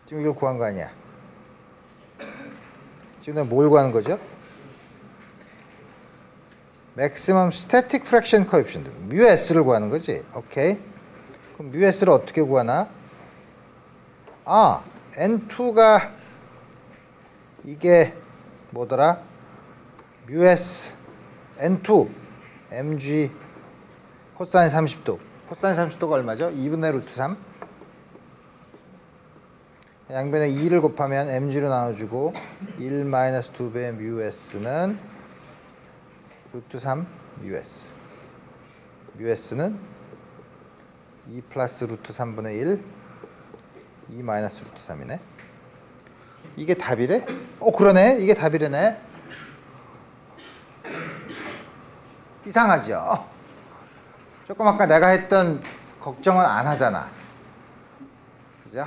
지금 이걸 구한 거 아니야? 지금 내가 뭘 구하는 거죠? Maximum Static Fraction Coefficient μs를 구하는 거지. 오케이. 그럼 μs를 어떻게 구하나? N2가 이게 뭐더라? μs N2 mg 코사인 30도. 코사인 30도가 얼마죠? 2분의 루트 3. 양변에 2를 곱하면 mg로 나눠주고 1 마이너스 2배의 μs는 루트 3 μs. μs는 2 플러스 루트 3분의 1 2 마이너스 루트 3이네. 이게 답이래? 그러네. 이게 답이래네. 이상하죠? 조금 아까 내가 했던 걱정은 안 하잖아. 그죠?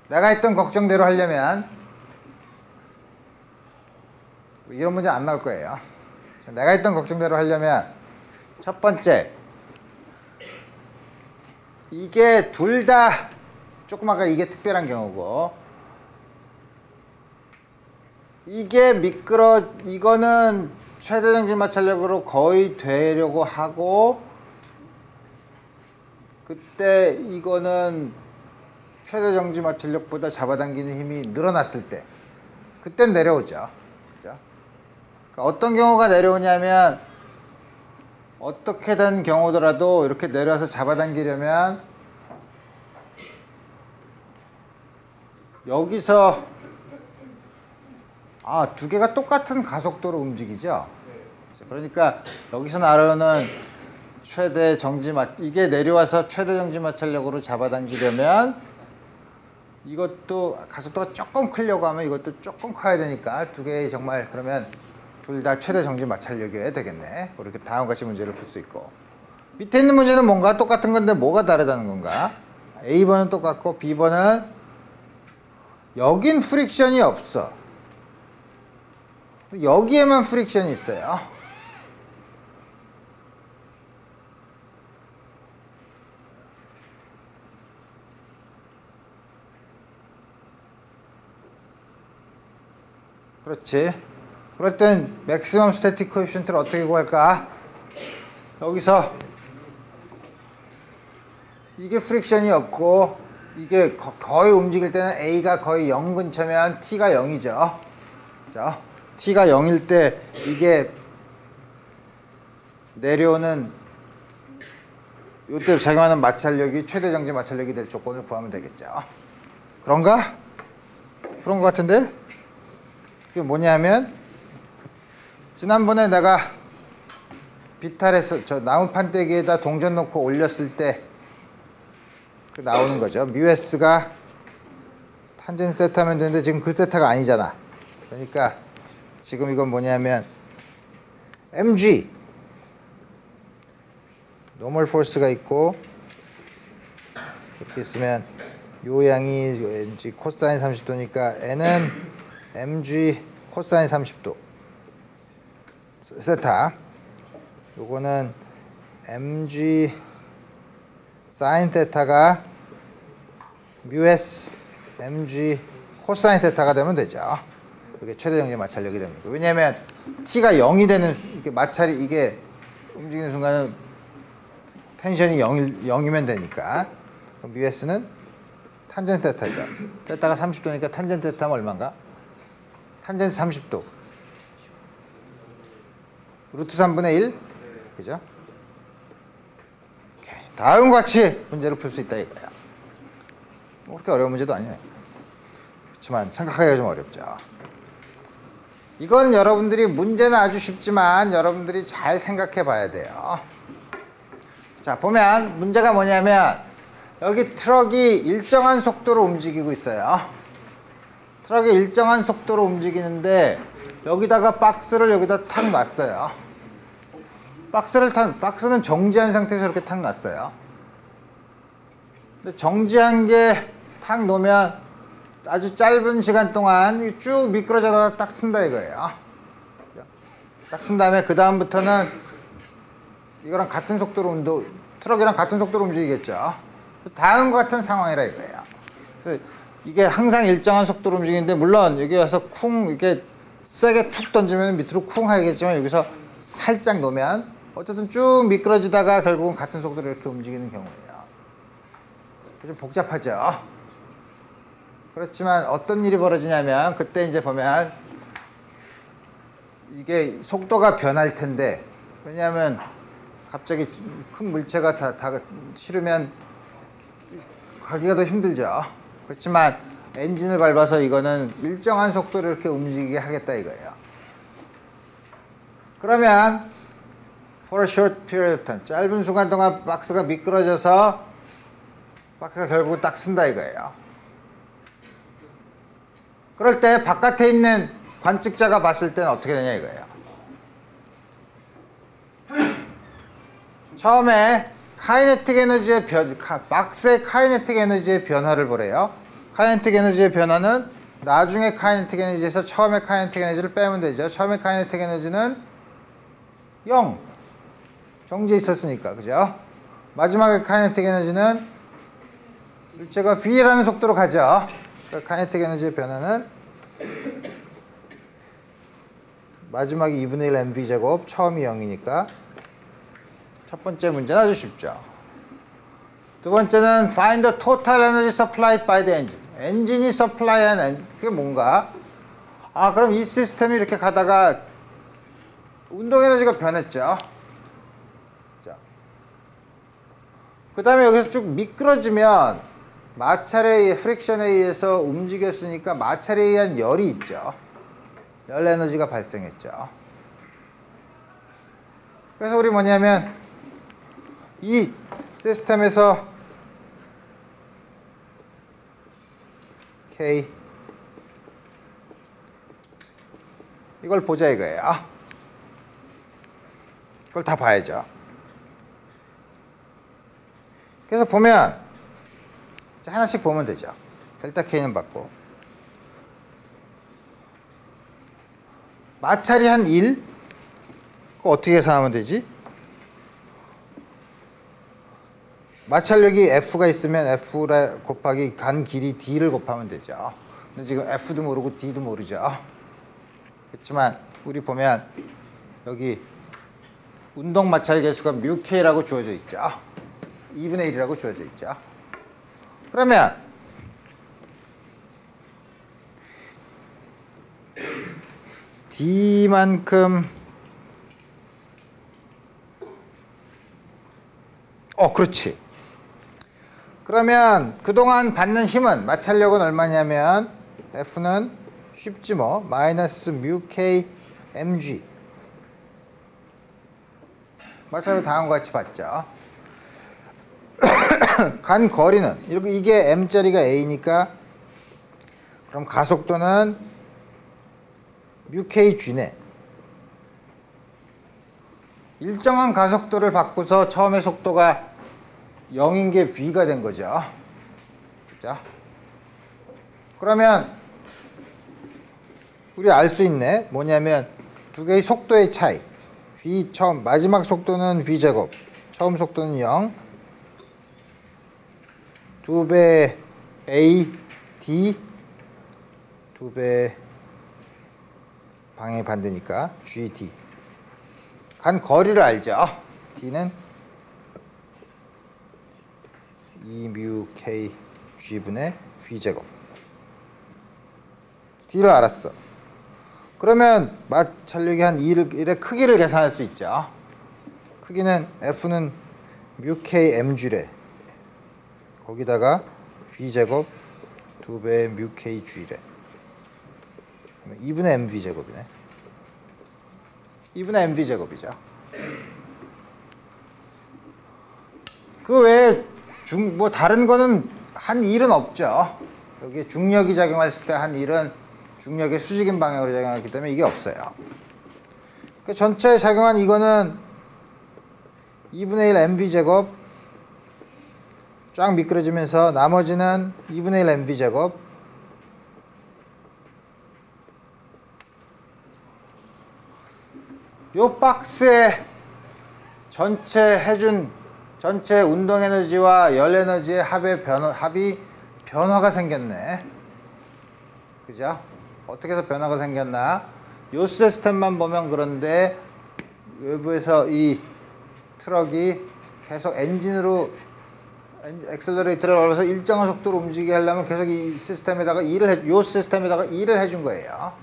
내가 했던 걱정대로 하려면 이런 문제 안 나올 거예요. 내가 했던 걱정대로 하려면 첫 번째 이게 둘 다 조금 아까 이게 특별한 경우고 이게 이거는 최대 정지 마찰력으로 거의 되려고 하고 그때 이거는 최대 정지 마찰력보다 잡아당기는 힘이 늘어났을 때 그땐 내려오죠. 그죠? 그러니까 어떤 경우가 내려오냐면 어떻게 된 경우더라도 이렇게 내려와서 잡아당기려면 여기서 두 개가 똑같은 가속도로 움직이죠. 그러니까 여기서 나오는 최대 정지 이게 내려와서 최대 정지 마찰력으로 잡아당기려면 이것도 가속도가 조금 크려고 하면 이것도 조금 커야 되니까 두 개의 정말 그러면 둘 다 최대 정지 마찰력이어야 되겠네. 이렇게 다음과 같이 문제를 풀 수 있고 밑에 있는 문제는 뭔가 똑같은 건데 뭐가 다르다는 건가? A번은 똑같고 B번은 여긴 프릭션이 없어. 여기에만 프릭션이 있어요. 그렇지. 그럴 땐 맥시멈 스태틱 코에피션트를 어떻게 구할까? 여기서 이게 프릭션이 없고 이게 거의 움직일 때는 A가 거의 0 근처면 T가 0이죠. 그죠? T가 0일 때 이게 내려오는 이때 작용하는 마찰력이 최대 정지 마찰력이 될 조건을 구하면 되겠죠. 그런가? 그런 것 같은데? 그게 뭐냐면 지난번에 내가 비탈에서 저 나무 판때기에다 동전 놓고 올렸을 때 그 나오는 거죠. 뮤S가 탄젠트 세타면 되는데 지금 그 세타가 아니잖아. 그러니까 지금 이건 뭐냐면 mg 노멀 포스가 있고 이렇게 있으면 요 양이 mg 코사인 30도니까 n은 mg 코사인 30도 세타, 요거는 mg 사인 테타가 뮤s mg 코사인 테타가 되면 되죠. 이게 최대 정지 마찰력이 됩니다. 왜냐하면 t가 0이 되는 이게 마찰이 이게 움직이는 순간은 텐션이 0이면 되니까 뮤s는 탄젠트 테타죠. 테타가 30도니까 탄젠트 테타면 얼마인가? 탄젠트 30도 루트 3분의 1 그죠? 오케이. 다음과 같이 문제를 풀 수 있다 이거야. 뭐 그렇게 어려운 문제도 아니에요. 그렇지만 생각하기가 좀 어렵죠. 이건 여러분들이 문제는 아주 쉽지만 여러분들이 잘 생각해 봐야 돼요. 자, 보면 문제가 뭐냐면 여기 트럭이 일정한 속도로 움직이고 있어요. 트럭이 일정한 속도로 움직이는데 여기다가 박스를 여기다 탁 놨어요. 박스는 정지한 상태에서 이렇게 탁 놨어요. 근데 정지한 게 탁 놓으면 아주 짧은 시간 동안 쭉 미끄러져다가 딱 쓴다 이거예요. 딱 쓴 다음에 그 다음부터는 이거랑 같은 속도로 트럭이랑 같은 속도로 움직이겠죠. 다음과 같은 상황이라 이거예요. 그래서 이게 항상 일정한 속도로 움직이는데 물론 여기 와서 쿵 이렇게 세게 툭 던지면 밑으로 쿵 하겠지만 여기서 살짝 놓으면 어쨌든 쭉 미끄러지다가 결국은 같은 속도로 이렇게 움직이는 경우예요. 좀 복잡하죠. 그렇지만 어떤 일이 벌어지냐면 그때 이제 보면 이게 속도가 변할 텐데 왜냐하면 갑자기 큰 물체가 다 실으면 가기가 더 힘들죠. 그렇지만 엔진을 밟아서 이거는 일정한 속도로 이렇게 움직이게 하겠다 이거예요. 그러면 for a short period of time 짧은 순간 동안 박스가 미끄러져서 박스가 결국 딱 쓴다 이거예요. 그럴 때 바깥에 있는 관측자가 봤을 때는 어떻게 되냐 이거예요. 처음에 카이네틱 에너지의 박스의 카이네틱 에너지의 변화를 보래요. 카이네틱 에너지의 변화는 나중에 카이네틱 에너지에서 처음에 카이네틱 에너지를 빼면 되죠. 처음에 카이네틱 에너지는 0 정지해 있었으니까 그죠? 마지막에 카이네틱 에너지는 물체가 V라는 속도로 가죠. 그러니까 카이네틱 에너지의 변화는 마지막이 2분의 1 mv 제곱 처음이 0이니까 첫 번째 문제는 아주 쉽죠. 두 번째는 find the total energy supplied by the engine. 엔진이 supply한 그게 뭔가? 아, 그럼 이 시스템이 이렇게 가다가 운동 에너지가 변했죠. 그 다음에 여기서 쭉 미끄러지면 마찰에 의해 프릭션에 의해서 움직였으니까 마찰에 의한 열이 있죠. 열 에너지가 발생했죠. 그래서 우리 뭐냐면 이 시스템에서 K 이걸 보자 이거예요. 이걸 다 봐야죠. 그래서 보면 하나씩 보면 되죠. 델타 K는 받고 마찰이 한 1? 그거 어떻게 계산하면 되지? 마찰력이 F가 있으면 F 곱하기 간 길이 D를 곱하면 되죠. 근데 지금 F도 모르고 D도 모르죠. 그렇지만 우리 보면 여기 운동 마찰 계수가 μK라고 주어져 있죠. 2분의 1이라고 주어져 있죠. 그러면 D만큼 그렇지. 그러면 그동안 받는 힘은 마찰력은 얼마냐면 F는 쉽지 뭐 마이너스 μK mg 마찰력 다음과 같이 받죠. 간 거리는 이렇게 이게 m짜리가 a니까 그럼 가속도는 μkg네. 일정한 가속도를 받고서 처음에 속도가 0인 게 v가 된 거죠. 그죠? 그러면 우리 알 수 있네. 뭐냐면 두 개의 속도의 차이. v 처음 마지막 속도는 v제곱, 처음 속도는 0. 2배 a d 2배 방향이 반대니까 gd. 간 거리를 알죠. d는 2μk g분의 v제곱. d를 알았어. 그러면 마찰력이 한 1의 크기를 계산할 수 있죠. 크기는 F는 μk mg래. 거기다가 v제곱 2배 μk g래. 2분의 mv 제곱이네. 2분의 mv 제곱이죠. 그 외에 뭐 다른 거는 한 일은 없죠. 여기 중력이 작용했을 때 한 일은 중력의 수직인 방향으로 작용하기 때문에 이게 없어요. 그 전체에 작용한 이거는 2분의 1 mv 제곱 쫙 미끄러지면서 나머지는 2분의 1 mv 제곱 요 박스에 전체 운동 에너지와 열 에너지의 합이 변화가 생겼네. 그죠? 어떻게 해서 변화가 생겼나? 요 시스템만 보면 그런데 외부에서 이 트럭이 계속 엔진으로 엑셀러레이터를 걸어서 일정한 속도로 움직이게 하려면 계속 이 시스템에다가 요 시스템에다가 일을 해준 거예요.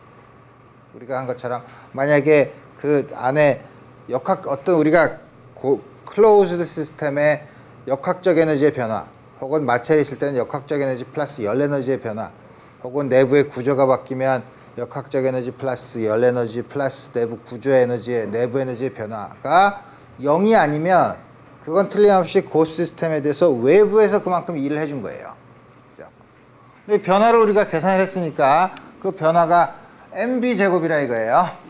우리가 한 것처럼 만약에 그 안에 어떤 우리가 클로즈드 시스템의 역학적 에너지의 변화 혹은 마찰이 있을 때는 역학적 에너지 플러스 열 에너지의 변화 혹은 내부의 구조가 바뀌면 역학적 에너지 플러스 열 에너지 플러스 내부 구조의 에너지의 내부 에너지의 변화가 0이 아니면 그건 틀림없이 그 시스템에 대해서 외부에서 그만큼 일을 해준 거예요. 그렇죠? 근데 변화를 우리가 계산을 했으니까 그 변화가 mv 제곱이라 이거예요.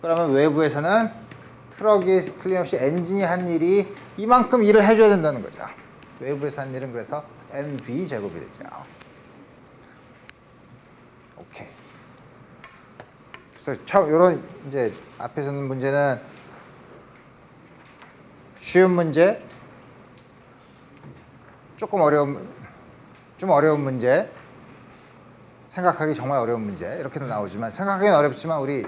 그러면 외부에서는 트럭이 틀림없이 엔진이 한 일이 이만큼 일을 해줘야 된다는 거죠. 외부에서 한 일은 그래서 mv 제곱이 되죠. 오케이. 그래서 처음 요런 이제 앞에서는 문제는 쉬운 문제, 좀 어려운 문제, 생각하기 정말 어려운 문제 이렇게도 나오지만 생각하기는 어렵지만 우리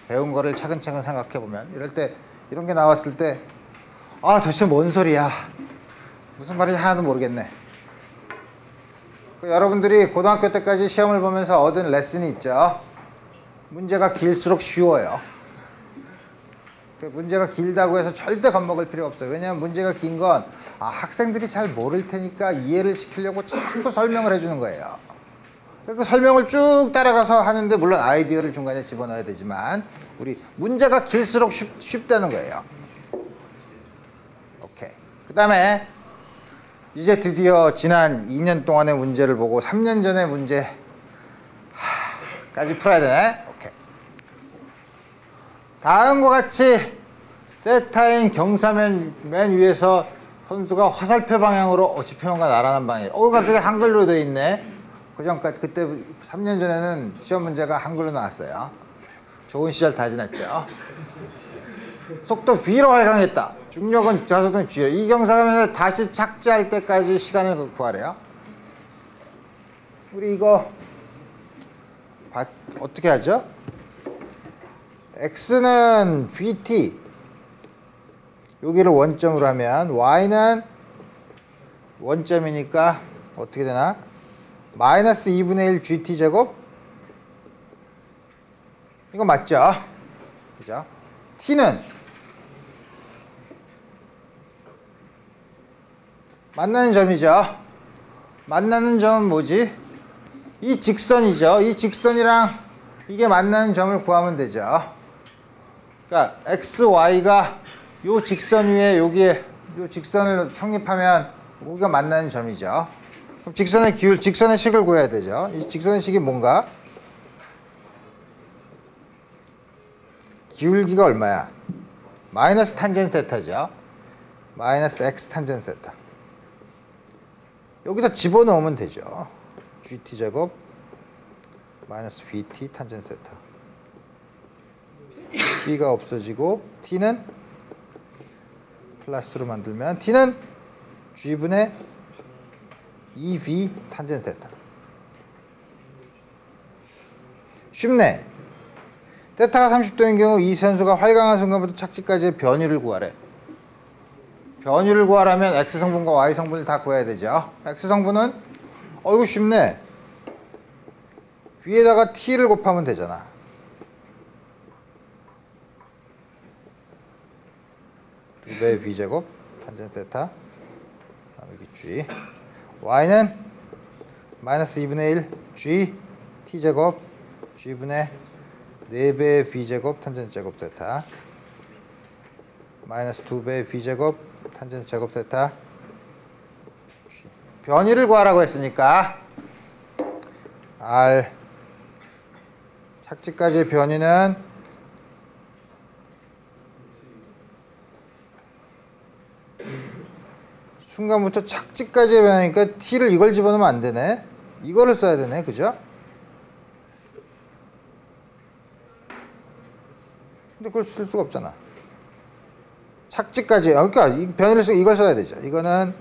배운 거를 차근차근 생각해 보면 이럴 때 이런 게 나왔을 때 도대체 뭔 소리야 무슨 말인지 하나도 모르겠네. 여러분들이 고등학교 때까지 시험을 보면서 얻은 레슨이 있죠. 문제가 길수록 쉬워요. 문제가 길다고 해서 절대 겁먹을 필요 없어요. 왜냐하면 문제가 긴 건 학생들이 잘 모를 테니까 이해를 시키려고 자꾸 설명을 해주는 거예요. 그 설명을 쭉 따라가서 하는데 물론 아이디어를 중간에 집어넣어야 되지만 우리 문제가 길수록 쉽다는 거예요. 오케이. 그 다음에 이제 드디어 지난 2년 동안의 문제를 보고 3년 전의 문제까지 풀어야 되네. 오케이. 다음과 같이 세타인 경사면 맨 위에서 선수가 화살표 방향으로 지표면과 나란한 방향. 갑자기 한글로 되어 있네. 그때 3년 전에는 시험 문제가 한글로 나왔어요. 좋은 시절 다 지났죠. 속도 V로 활강했다. 중력은 좌소등 G로. 이 경사면에 다시 착지할 때까지 시간을 구하래요. 우리 이거 어떻게 하죠? X는 VT, 여기를 원점으로 하면 Y는 원점이니까 어떻게 되나? 마이너스 2분의 1 GT 제곱? 이거 맞죠? 그죠? T는 만나는 점이죠. 만나는 점은 뭐지? 이 직선이죠. 이 직선이랑 이게 만나는 점을 구하면 되죠. 그러니까 XY가 요 직선 위에 여기에 요 직선을 성립하면 여기가 만나는 점이죠. 그럼 직선의 기울, 직선의 식을 구해야 되죠. 이 직선의 식이 뭔가? 기울기가 얼마야? 마이너스 탄젠트 세타죠. 마이너스 X 탄젠트 세타. 여기다 집어넣으면 되죠. GT 제곱 마이너스 VT 탄젠트 세타. T가 없어지고 T는 플러스로 만들면 T는 G분의 2V 탄젠트 세타. 쉽네. 세타가 30도인 경우 이 선수가 활강한 순간부터 착지까지의 변위를 구하래. 변위를 구하려면 X성분과 Y성분을 다 구해야 되죠. X성분은 이거 쉽네. 위에다가 T를 곱하면 되잖아. 두 배의 V제곱 탄젠트 세타 나누기 G. Y는 마이너스 2분의 1 G T제곱 G분의 4배의 V제곱 탄젠트 제곱 세타 마이너스 2배의 V제곱 탄젠트 제곱 세타. 변위를 구하라고 했으니까 R 착지까지의 변위는 순간부터 착지까지의 변화니까 T를 이걸 집어넣으면 안 되네. 이거를 써야 되네. 그죠? 근데 그걸 쓸 수가 없잖아. 착지까지. 그러니까 이 변위를 쓰고 이걸 써야 되죠. 이거는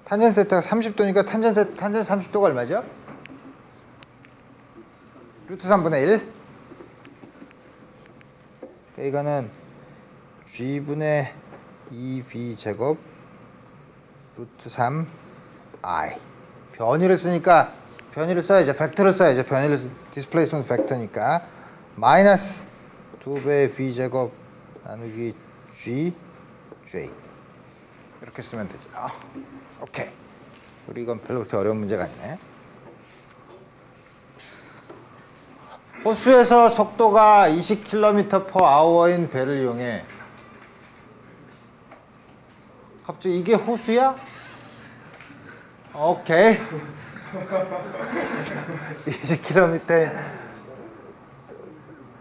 탄젠트 세타가 30도니까 탄젠트 30도가 얼마죠? 루트 3분의 1. 그러니까 이거는 G분의 2V 제곱 루트 3I. 변위를 쓰니까 변위를 써야죠. 벡터를 써야죠. 변위를 디스플레이스먼트 벡터니까 마이너스 2배의 V제곱 나누기 G J 이렇게 쓰면 되죠. 오케이. 우리 이건 별로 그렇게 어려운 문제가 아니네. 호수에서 속도가 20km/h인 배를 이용해. 갑자기 이게 호수야? 오케이. 20km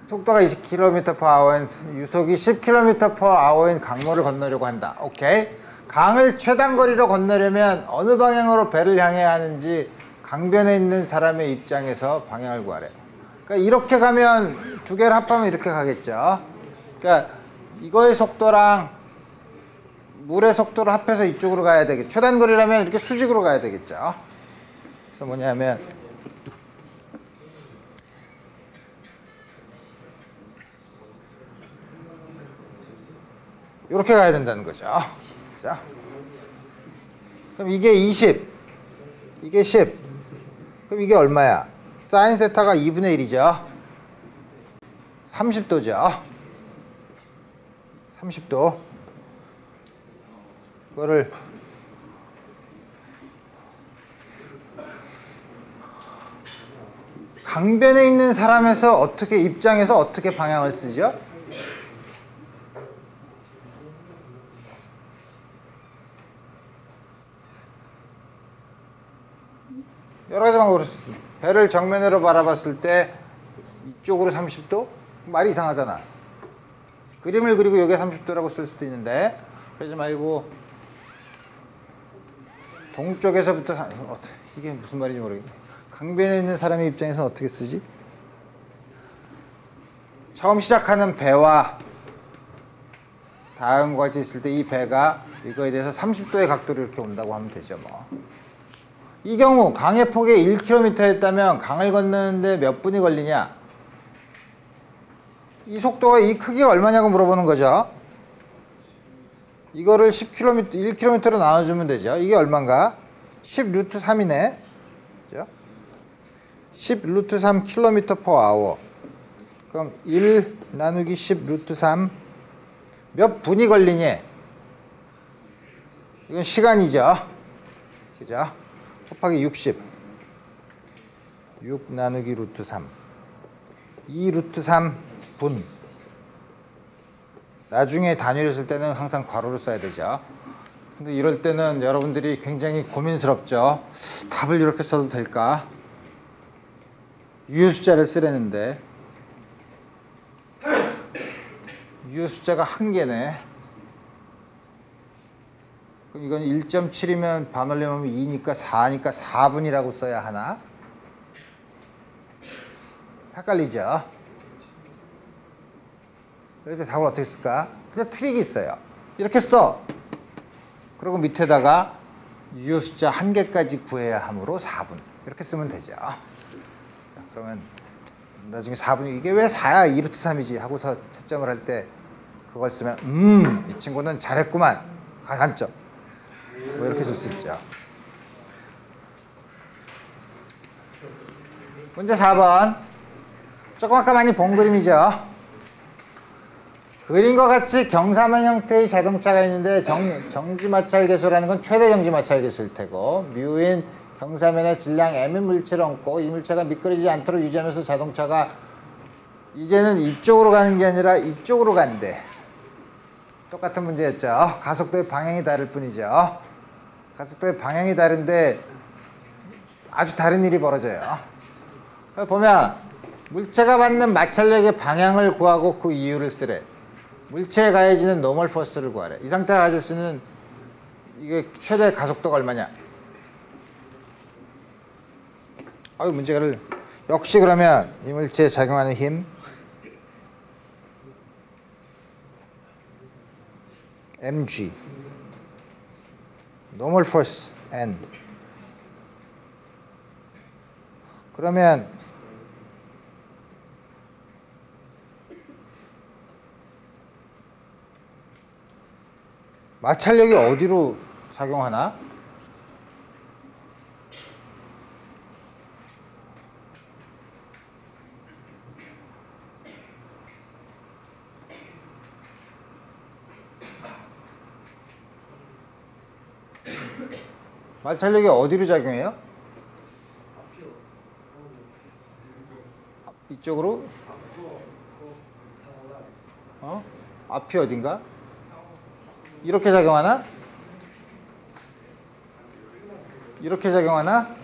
속도가 20km/h인 유속이 10km/h인 강물을 건너려고 한다. 오케이. 강을 최단거리로 건너려면 어느 방향으로 배를 향해야 하는지 강변에 있는 사람의 입장에서 방향을 구하래. 그러니까 이렇게 가면 두 개를 합하면 이렇게 가겠죠. 그러니까 이거의 속도랑 물의 속도를 합해서 이쪽으로 가야 되겠죠. 최단거리라면 이렇게 수직으로 가야 되겠죠. 그래서 뭐냐면 이렇게 가야 된다는 거죠. 자, 그럼 이게 20, 이게 10. 그럼 이게 얼마야? 사인 세타가 2분의 1이죠. 30도죠. 30도. 그거를 강변에 있는 사람에서 입장에서 어떻게 방향을 쓰죠? 여러 가지 방법으로 배를 정면으로 바라봤을 때 이쪽으로 30도? 말이 이상하잖아. 그림을 그리고 여기에 30도라고 쓸 수도 있는데 그러지 말고 동쪽에서부터 이게 무슨 말인지 모르겠네. 강변에 있는 사람의 입장에서 어떻게 쓰지? 처음 시작하는 배와 다음과 같이 있을 때 이 배가 이거에 대해서 30도의 각도로 이렇게 온다고 하면 되죠. 뭐. 이 경우 강의 폭이 1km였다면 강을 건너는데 몇 분이 걸리냐? 이 속도가 이 크기가 얼마냐고 물어보는 거죠. 이거를 10km, 1km로 나눠주면 되죠. 이게 얼마인가? 10 루트 3이네. 그죠? 10 루트 3 km per hour. 그럼 1 나누기 10 루트 3 몇 분이 걸리니? 이건 시간이죠. 그죠? 곱하기 60. 6 나누기 루트 3. 2 루트 3 분. 나중에 단위를 쓸 때는 항상 괄호를 써야 되죠. 근데 이럴 때는 여러분들이 굉장히 고민스럽죠. 답을 이렇게 써도 될까? 유효 숫자를 쓰려는데 유효 숫자가 한 개네. 그럼 이건 1.7이면 반올림하면 2니까 4니까 4분이라고 써야 하나? 헷갈리죠? 이렇게 답을 어떻게 쓸까? 근데 트릭이 있어요. 이렇게 써. 그리고 밑에다가 유효 숫자 한 개까지 구해야 하므로 4분. 이렇게 쓰면 되죠. 자, 그러면 나중에 4분이 이게 왜 4야? 2루트 3이지 하고서 채점을 할 때 그걸 쓰면 이 친구는 잘했구만. 가산점. 뭐 이렇게 줄 수 있죠. 문제 4번. 조금 아까 많이 본 그림이죠. 그림과 같이 경사면 형태의 자동차가 있는데 정지마찰계수라는 건 최대 정지마찰계수일 테고 뮤인 경사면의 질량 m의 물체를 얹고 이 물체가 미끄러지지 않도록 유지하면서 자동차가 이제는 이쪽으로 가는 게 아니라 이쪽으로 간대. 똑같은 문제였죠. 가속도의 방향이 다를 뿐이죠. 가속도의 방향이 다른데 아주 다른 일이 벌어져요. 보면 물체가 받는 마찰력의 방향을 구하고 그 이유를 쓰래. 물체에 가해지는 노멀 포스를 구하래. 이 상태가 가질 수 있는 이게 최대 가속도가 얼마냐? 문제를 역시 그러면 이 물체에 작용하는 힘 mg normal force n 그러면 마찰력이 어디로 작용하나? 마찰력이 어디로 작용해요? 이쪽으로? 앞이 어딘가? 이렇게 작용하나? 이렇게 작용하나?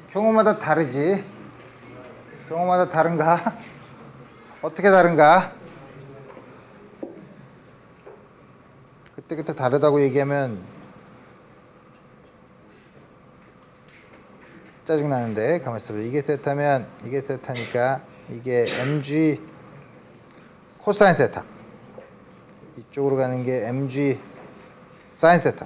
경우마다 다르지. 경우마다 다른가? 어떻게 다른가? 그때 다르다고 얘기하면 짜증나는데 가만히 있어봐. 이게 테타면 이게 테타니까 이게 mg 코사인 테타, 이쪽으로 가는 게 mg 사인 테타.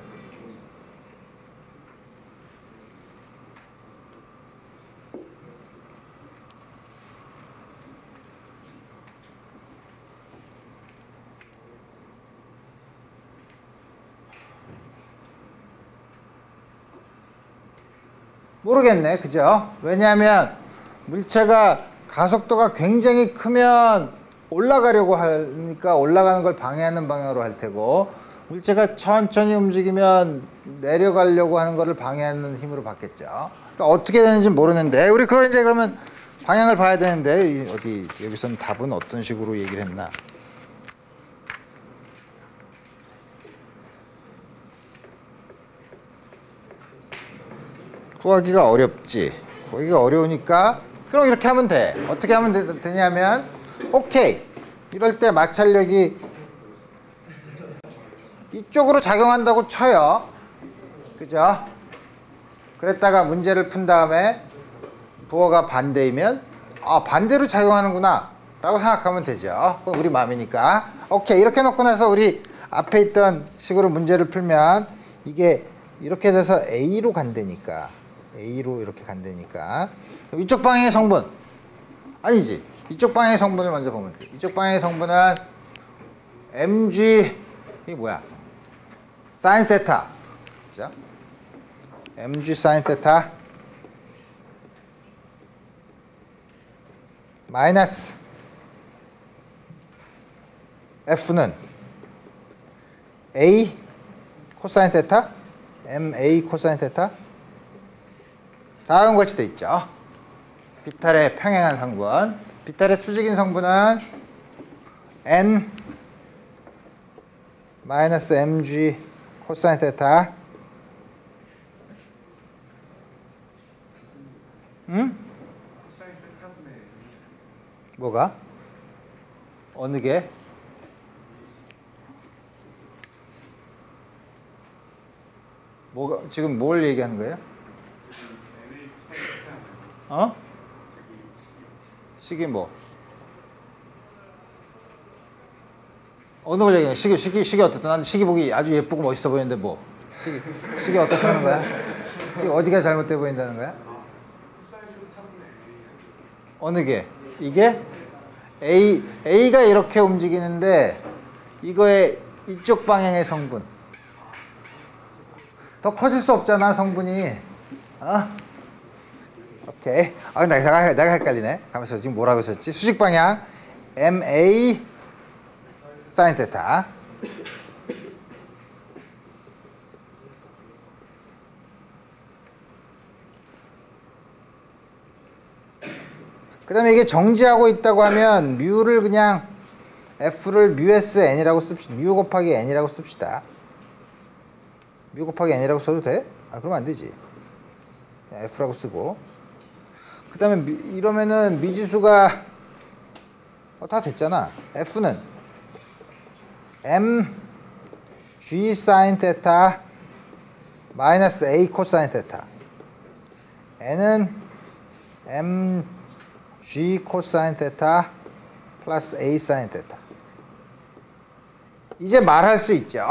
모르겠네. 그죠? 왜냐하면 물체가 가속도가 굉장히 크면 올라가려고 하니까 올라가는 걸 방해하는 방향으로 할 테고, 물체가 천천히 움직이면 내려가려고 하는 거를 방해하는 힘으로 받겠죠. 그러니까 어떻게 되는지 모르는데, 우리 그걸 이제 그러면 방향을 봐야 되는데, 어디 여기서는 답은 어떤 식으로 얘기를 했나? 구하기가 어렵지. 구하기가 어려우니까 그럼 이렇게 하면 돼. 어떻게 하면 되냐면 오케이. 이럴 때 마찰력이 이쪽으로 작용한다고 쳐요. 그죠? 그랬다가 문제를 푼 다음에 부호가 반대이면 반대로 작용하는구나 라고 생각하면 되죠. 우리 마음이니까. 오케이. 이렇게 놓고 나서 우리 앞에 있던 식으로 문제를 풀면 이게 이렇게 돼서 A로 간다니까. A로 이렇게 간다니까. 그럼 이쪽 방향의 성분. 아니지. 이쪽 방향의 성분을 먼저 보면 돼. 이쪽 방향의 성분은 mg, 이게 뭐야? sin 테타. 그죠? mg sin 테타 마이너스 f는 a 코사인 테타 ma 코사인 테타 다음과 같이 돼 있죠. 비탈의 평행한 성분. 비탈의 수직인 성분은 n 마이너스 mg 코사인 테타. 응? 뭐가? 어느 게? 뭐가 지금 뭘 얘기하는 거예요? 식이 뭐? 어느 걸 얘기해? 식이 어떻다? 난 식이 보기 아주 예쁘고 멋있어 보이는데 뭐? 식이 어떻다는 거야? 식이 어디가 잘못돼 보인다는 거야? 어느 게? 이게? A가 이렇게 움직이는데 이거의 이쪽 방향의 성분. 더 커질 수 없잖아, 성분이. 오케이. 내가 헷갈리네. 가면서 지금 뭐라고 썼지? 수직 방향 MA sin 테타. 그 다음에 이게 정지하고 있다고 하면 뮤를 그냥 F를 뮤S N이라고 씁시다. 뮤 곱하기 N이라고 씁시다. 뮤 곱하기 N이라고 써도 돼? 그러면 안 되지. 그냥 F라고 쓰고. 그 다음에 이러면은 미지수가 다 됐잖아. F는 M G sin 테타 마이너스 A 코사인 테타. N은 M G 코사인 테타 플러스 A 사인 테타. 이제 말할 수 있죠.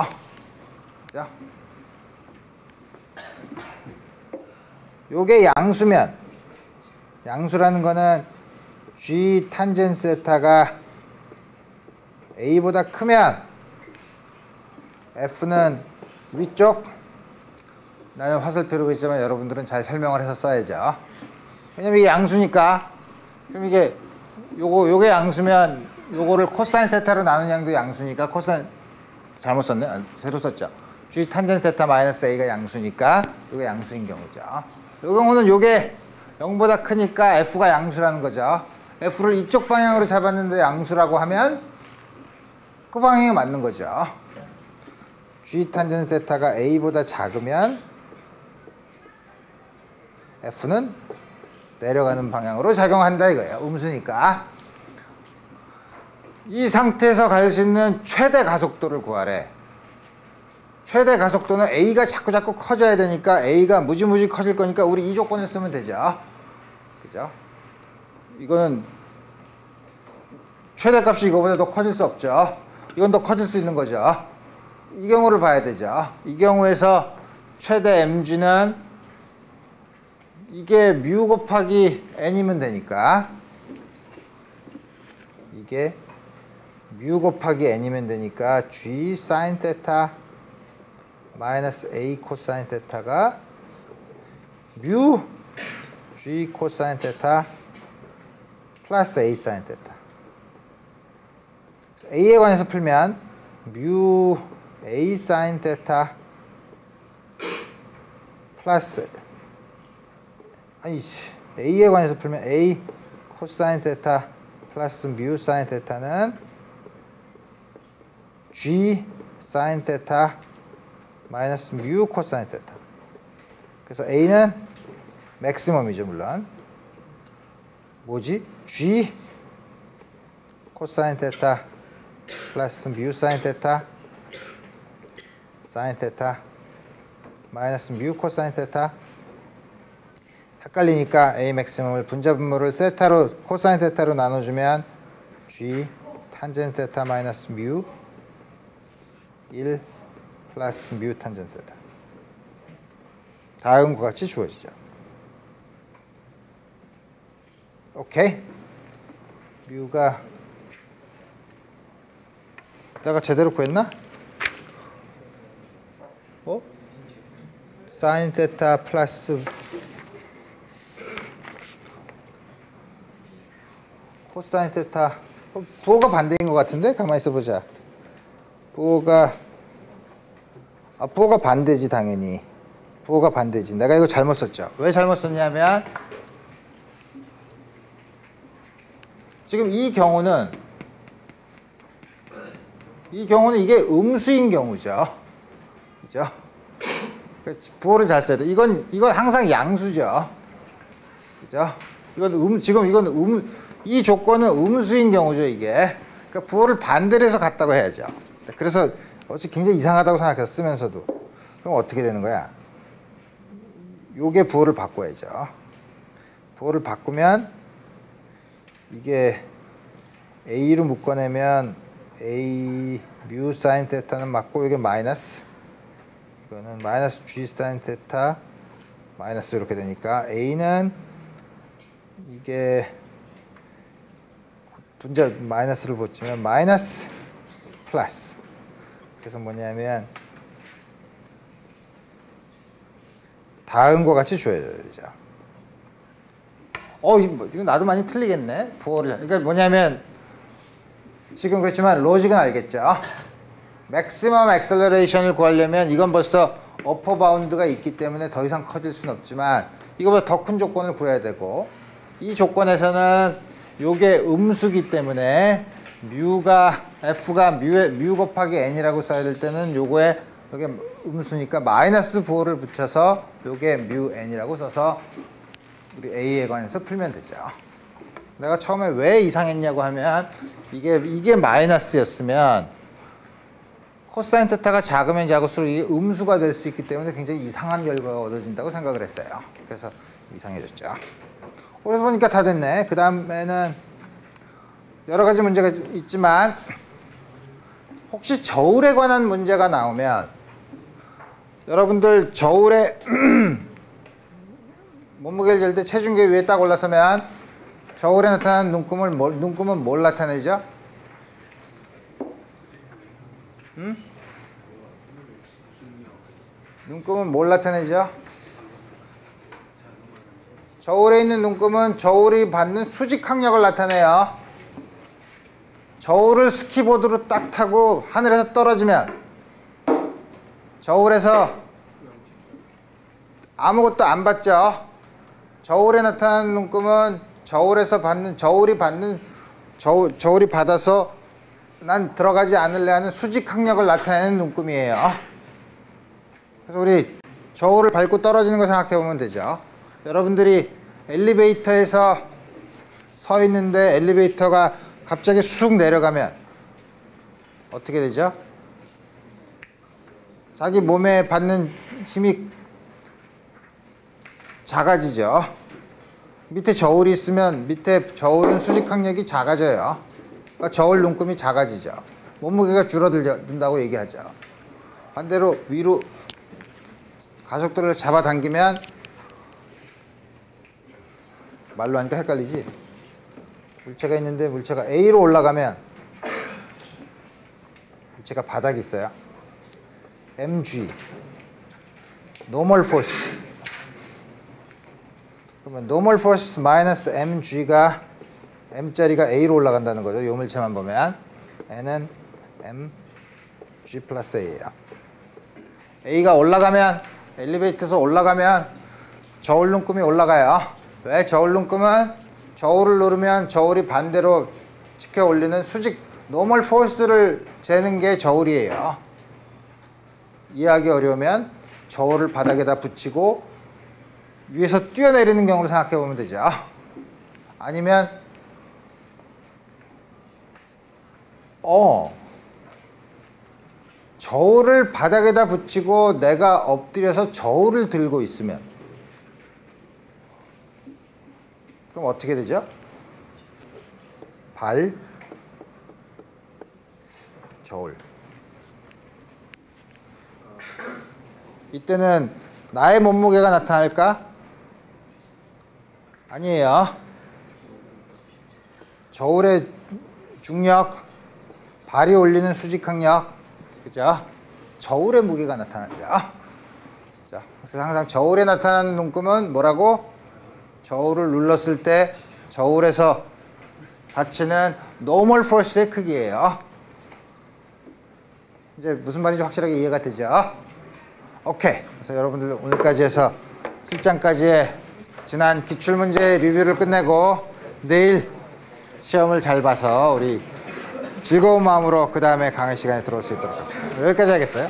그죠? 요게 양수면, 양수라는 거는 G 탄젠트 테타가 A보다 크면 F는 위쪽. 나는 화살표로 있지만 여러분들은 잘 설명을 해서 써야죠. 왜냐면 이게 양수니까. 그럼 이게 요게 양수면 요거를 코사인 테타로 나눈 양도 양수니까 코사인 잘못 썼네. 새로 썼죠. G 탄젠트 테타 마이너스 A가 양수니까 요게 양수인 경우죠. 요 경우는 요게 0보다 크니까 F가 양수라는 거죠. F를 이쪽 방향으로 잡았는데 양수라고 하면 그 방향이 맞는 거죠. G 탄젠트 테타가 A보다 작으면 F는 내려가는 방향으로 작용한다 이거예요. 음수니까. 이 상태에서 갈 수 있는 최대 가속도를 구하래. 최대 가속도는 A가 자꾸 커져야 되니까 A가 무지무지 커질 거니까 우리 이 조건을 쓰면 되죠. 그죠? 이거는 최대값이 이거보다 더 커질 수 없죠. 이건 더 커질 수 있는 거죠. 이 경우를 봐야 되죠. 이 경우에서 최대 mg는 이게 뮤 곱하기 n이면 되니까 이게 뮤 곱하기 n이면 되니까 g sin 테타 마이너스 a 코사인 테타가 뮤 g 코사인 테타 플러스 a sin 테타. a에 관해서 풀면 뮤 a sin 테타 플러스 a에 관해서 풀면 a 코사인 테타 플러스 뮤 사인 테타는 g 사인 테타 마이너스 뮤 코사인 테타. 그래서 a는 맥시멈이죠, 물론. 뭐지? G 코사인 테타 플러스 뮤 사인 테타 사인 테타 마이너스 뮤 코사인 테타. 헷갈리니까 A 맥시멈을 분자분모를 세타로 코사인 테타로 나눠주면 G 탄젠 테타 마이너스 뮤 1 플러스 뮤 탄젠 테타. 다음과 같이 주어지죠. 오케이. 뮤가 내가 제대로 구했나? 사인 테타 플러스 코사인 테타. 부호가 반대인 것 같은데? 가만히 있어보자. 부호가 반대지, 당연히. 부호가 반대지. 내가 이거 잘못 썼죠. 왜 잘못 썼냐면 지금 이 경우는 이게 음수인 경우죠. 그죠? 부호를 잘 써야 돼. 이건 항상 양수죠. 그죠? 이 조건은 음수인 경우죠, 이게. 그러니까 부호를 반대로 해서 같다고 해야죠. 그래서 굉장히 이상하다고 생각해서 쓰면서도. 그럼 어떻게 되는 거야? 요게 부호를 바꿔야죠. 부호를 바꾸면 이게 A로 묶어내면 A 뮤 사인 테타는 맞고 이게 마이너스, 이거는 마이너스 G 사인 테타 마이너스 이렇게 되니까 A는 이게 분자 마이너스를 붙이면 마이너스 플러스. 그래서 뭐냐면 다음과 같이 줘야 되죠. 이거 나도 많이 틀리겠네. 부호를. 그러니까 뭐냐면 지금 그렇지만 로직은 알겠죠. 맥시멈 액셀러레이션을 구하려면 이건 벌써 어퍼 바운드가 있기 때문에 더 이상 커질 수는 없지만 이거보다 더 큰 조건을 구해야 되고, 이 조건에서는 요게 음수기 때문에 F가 뮤 곱하기 n이라고 써야 될 때는 요게 음수니까 마이너스 부호를 붙여서 요게 뮤 n이라고 써서 우리 A에 관해서 풀면 되죠. 내가 처음에 왜 이상했냐고 하면 이게 마이너스였으면 코사인 테타가 작으면 작을수록 이게 음수가 될 수 있기 때문에 굉장히 이상한 결과가 얻어진다고 생각을 했어요. 그래서 이상해졌죠. 그래서 보니까 다 됐네. 그 다음에는 여러 가지 문제가 있지만 혹시 저울에 관한 문제가 나오면 여러분들 저울에 몸무게를 잴 때 체중계 위에 딱 올라서면 저울에 나타나는 눈금은 뭘 나타내죠? 눈금은 뭘 나타내죠? 저울에 있는 눈금은 저울이 받는 수직 항력을 나타내요. 저울을 스키보드로 딱 타고 하늘에서 떨어지면 저울에서 아무것도 안 받죠. 저울에 나타나는 눈금은 저울이 받아서 난 들어가지 않을래 하는 수직 항력을 나타내는 눈금이에요. 그래서 우리 저울을 밟고 떨어지는 거 생각해 보면 되죠. 여러분들이 엘리베이터에서 서 있는데 엘리베이터가 갑자기 쑥 내려가면 어떻게 되죠? 자기 몸에 받는 힘이 작아지죠. 밑에 저울이 있으면 밑에 저울은 수직 항력이 작아져요. 그러니까 저울 눈금이 작아지죠. 몸무게가 줄어든다고 얘기하죠. 반대로 위로 가속도를 잡아당기면, 말로 하니까 헷갈리지? 물체가 있는데 물체가 A로 올라가면 물체가 바닥에 있어요. mg normal force. 그러면 normal force 마이너스 mg가 m자리가 A로 올라간다는 거죠. 이 물체만 보면 n은 mg 플러스 A예요. A가 올라가면, 엘리베이터에서 올라가면 저울 눈금이 올라가요. 왜? 저울 눈금은 저울을 누르면 저울이 반대로 치켜 올리는 수직 normal force를 재는 게 저울이에요. 이해하기 어려우면 저울을 바닥에다 붙이고 위에서 뛰어내리는 경우로 생각해 보면 되죠. 아니면 저울을 바닥에다 붙이고 내가 엎드려서 저울을 들고 있으면 그럼 어떻게 되죠? 발, 저울. 이때는 나의 몸무게가 나타날까? 아니에요. 저울의 중력, 발이 올리는 수직항력, 그죠? 저울의 무게가 나타나죠. 자, 그래서 항상 저울에 나타나는 눈금은 뭐라고? 저울을 눌렀을 때 저울에서 받치는 노멀 포스의 크기예요. 이제 무슨 말인지 확실하게 이해가 되죠? 오케이. 그래서 여러분들 오늘까지 해서 7장까지의 지난 기출문제 리뷰를 끝내고 내일 시험을 잘 봐서 우리 즐거운 마음으로 그 다음에 강의 시간에 들어올 수 있도록 합시다. 여기까지 하겠어요?